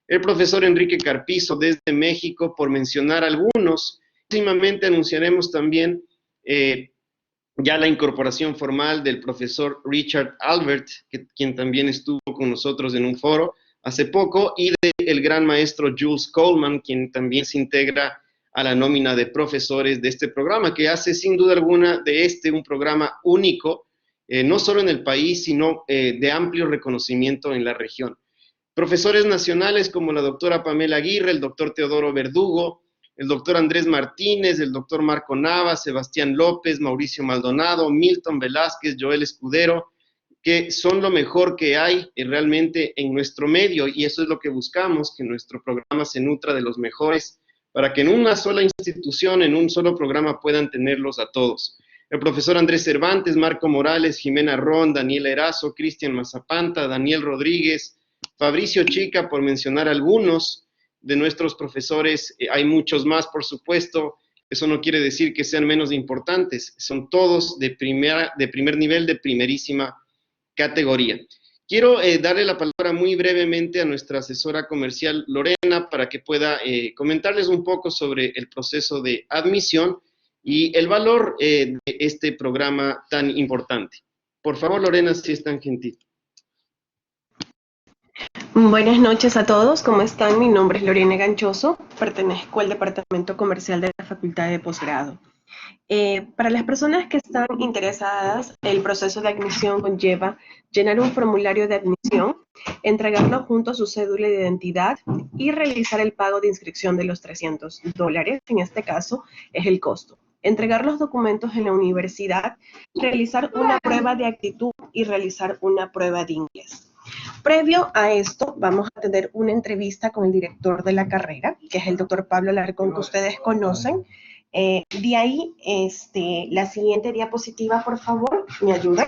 el profesor Enrique Carpizo desde México, por mencionar algunos. Próximamente anunciaremos también ya la incorporación formal del profesor Richard Albert, quien también estuvo con nosotros en un foro hace poco, y del gran maestro Jules Coleman, quien también se integra a la nómina de profesores de este programa, que hace sin duda alguna de un programa único, no solo en el país, sino de amplio reconocimiento en la región. Profesores nacionales como la doctora Pamela Aguirre, el doctor Teodoro Verdugo, el doctor Andrés Martínez, el doctor Marco Nava, Sebastián López, Mauricio Maldonado, Milton Velázquez, Joel Escudero, que son lo mejor que hay realmente en nuestro medio, y eso es lo que buscamos, que nuestro programa se nutra de los mejores, para que en una sola institución, en un solo programa, puedan tenerlos a todos. El profesor Andrés Cervantes, Marco Morales, Jimena Ron, Daniel Erazo, Cristian Mazapanta, Daniel Rodríguez, Fabricio Chica, por mencionar algunos de nuestros profesores. Hay muchos más, por supuesto. Eso no quiere decir que sean menos importantes. Son todos de primer nivel, de primerísima categoría. Quiero darle la palabra muy brevemente a nuestra asesora comercial Lorena para que pueda comentarles un poco sobre el proceso de admisión y el valor de este programa tan importante. Por favor, Lorena, si es tan gentil. Buenas noches a todos, ¿cómo están? Mi nombre es Lorena Ganchoso, pertenezco al Departamento Comercial de la Facultad de Posgrado. Para las personas que están interesadas, el proceso de admisión conlleva llenar un formulario de admisión, entregarlo junto a su cédula de identidad y realizar el pago de inscripción de los $300, en este caso es el costo. Entregar los documentos en la universidad, realizar una prueba de actitud y realizar una prueba de inglés. Previo a esto, vamos a tener una entrevista con el director de la carrera, que es el doctor Pablo Alarcón, que ustedes conocen. De ahí, la siguiente diapositiva, por favor, ¿me ayudan?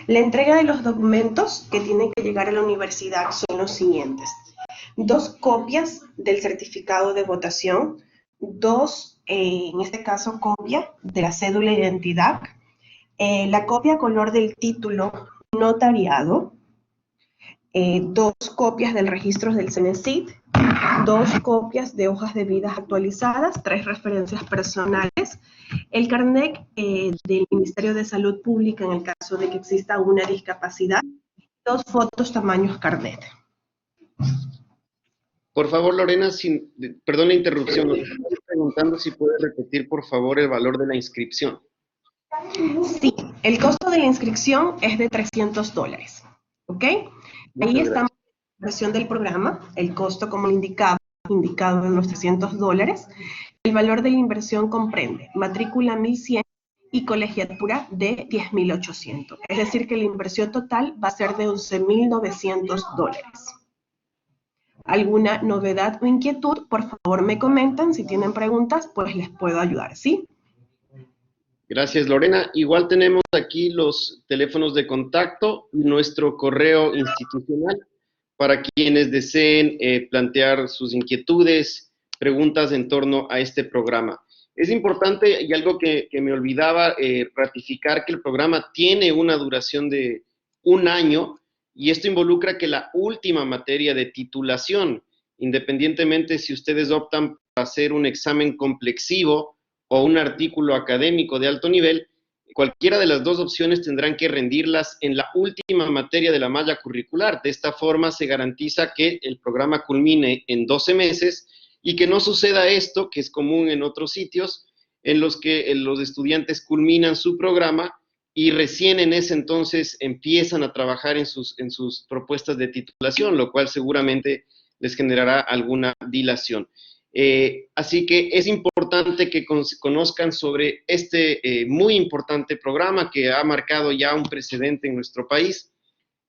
La entrega de los documentos que tienen que llegar a la universidad son los siguientes: 2 copias del certificado de votación, 2, en este caso, copia de la cédula de identidad, la copia a color del título notariado, 2 copias del registro del CENESID, 2 copias de hojas de vida actualizadas, 3 referencias personales, el carnet del Ministerio de Salud Pública en el caso de que exista una discapacidad, 2 fotos tamaños carnet. Por favor, Lorena, perdón la interrupción, nos están preguntando si puede repetir, por favor, el valor de la inscripción. Sí, el costo de la inscripción es de $300, ¿ok? Ahí está la versión del programa, el costo como indicado en los $300. El valor de la inversión comprende matrícula 1.100 y colegiatura de 10.800. Es decir, que la inversión total va a ser de $11.900. ¿Alguna novedad o inquietud? Por favor me comentan. Si tienen preguntas, pues les puedo ayudar, ¿sí? Gracias, Lorena. Igual tenemos aquí los teléfonos de contacto y nuestro correo institucional para quienes deseen plantear sus inquietudes, preguntas en torno a este programa. Es importante, y algo que me olvidaba, ratificar que el programa tiene una duración de 1 año, y esto involucra que la última materia de titulación, independientemente si ustedes optan por hacer un examen complexivo o un artículo académico de alto nivel, cualquiera de las 2 opciones tendrán que rendirlas en la última materia de la malla curricular. De esta forma se garantiza que el programa culmine en 12 meses y que no suceda esto, que es común en otros sitios, en los que los estudiantes culminan su programa y recién en ese entonces empiezan a trabajar en sus propuestas de titulación, lo cual seguramente les generará alguna dilación. Así que es importante que conozcan sobre este muy importante programa que ha marcado ya un precedente en nuestro país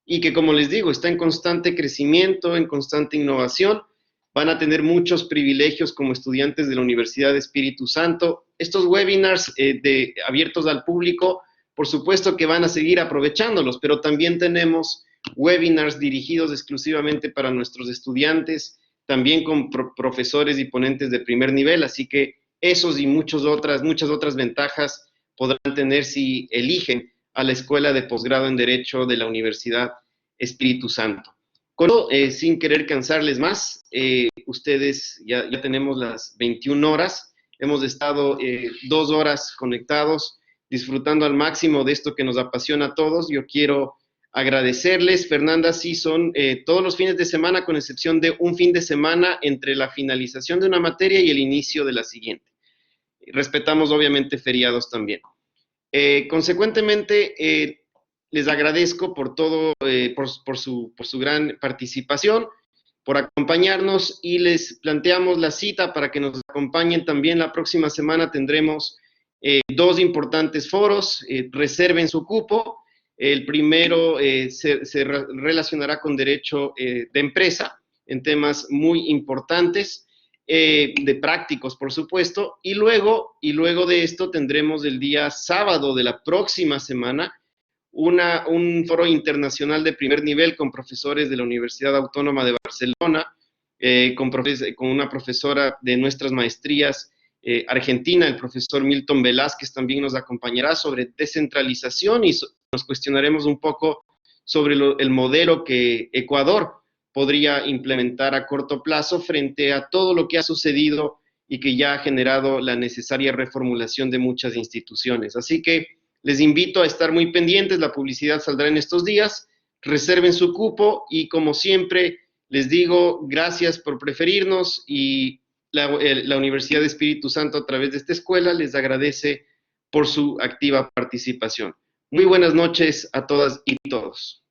y que, como les digo, está en constante crecimiento, en constante innovación. Van a tener muchos privilegios como estudiantes de la Universidad de Espíritu Santo. Estos webinars abiertos al público, por supuesto que van a seguir aprovechándolos, pero también tenemos webinars dirigidos exclusivamente para nuestros estudiantes, también con profesores y ponentes de primer nivel, así que esos y muchas otras ventajas podrán tener si eligen a la Escuela de Posgrado en Derecho de la Universidad Espíritu Santo. Con eso, sin querer cansarles más, ustedes ya tenemos las 21 horas, hemos estado 2 horas conectados, disfrutando al máximo de esto que nos apasiona a todos. Yo quiero agradecerles. Fernanda, sí son todos los fines de semana, con excepción de un fin de semana entre la finalización de una materia y el inicio de la siguiente. Respetamos obviamente feriados también. Consecuentemente, les agradezco por todo, por su gran participación, por acompañarnos, y les planteamos la cita para que nos acompañen también la próxima semana. Tendremos 2 importantes foros. Reserven su cupo. El primero se relacionará con derecho de empresa en temas muy importantes, de prácticos, por supuesto, y luego de esto tendremos el día sábado de la próxima semana un foro internacional de primer nivel con profesores de la Universidad Autónoma de Barcelona, con una profesora de nuestras maestrías argentina, el profesor Milton Velázquez, también nos acompañará sobre descentralización, y nos cuestionaremos un poco sobre el modelo que Ecuador podría implementar a corto plazo frente a todo lo que ha sucedido y que ya ha generado la necesaria reformulación de muchas instituciones. Así que les invito a estar muy pendientes, la publicidad saldrá en estos días, reserven su cupo y, como siempre, les digo gracias por preferirnos, y la Universidad de Espíritu Santo, a través de esta escuela, les agradece por su activa participación. Muy buenas noches a todas y todos.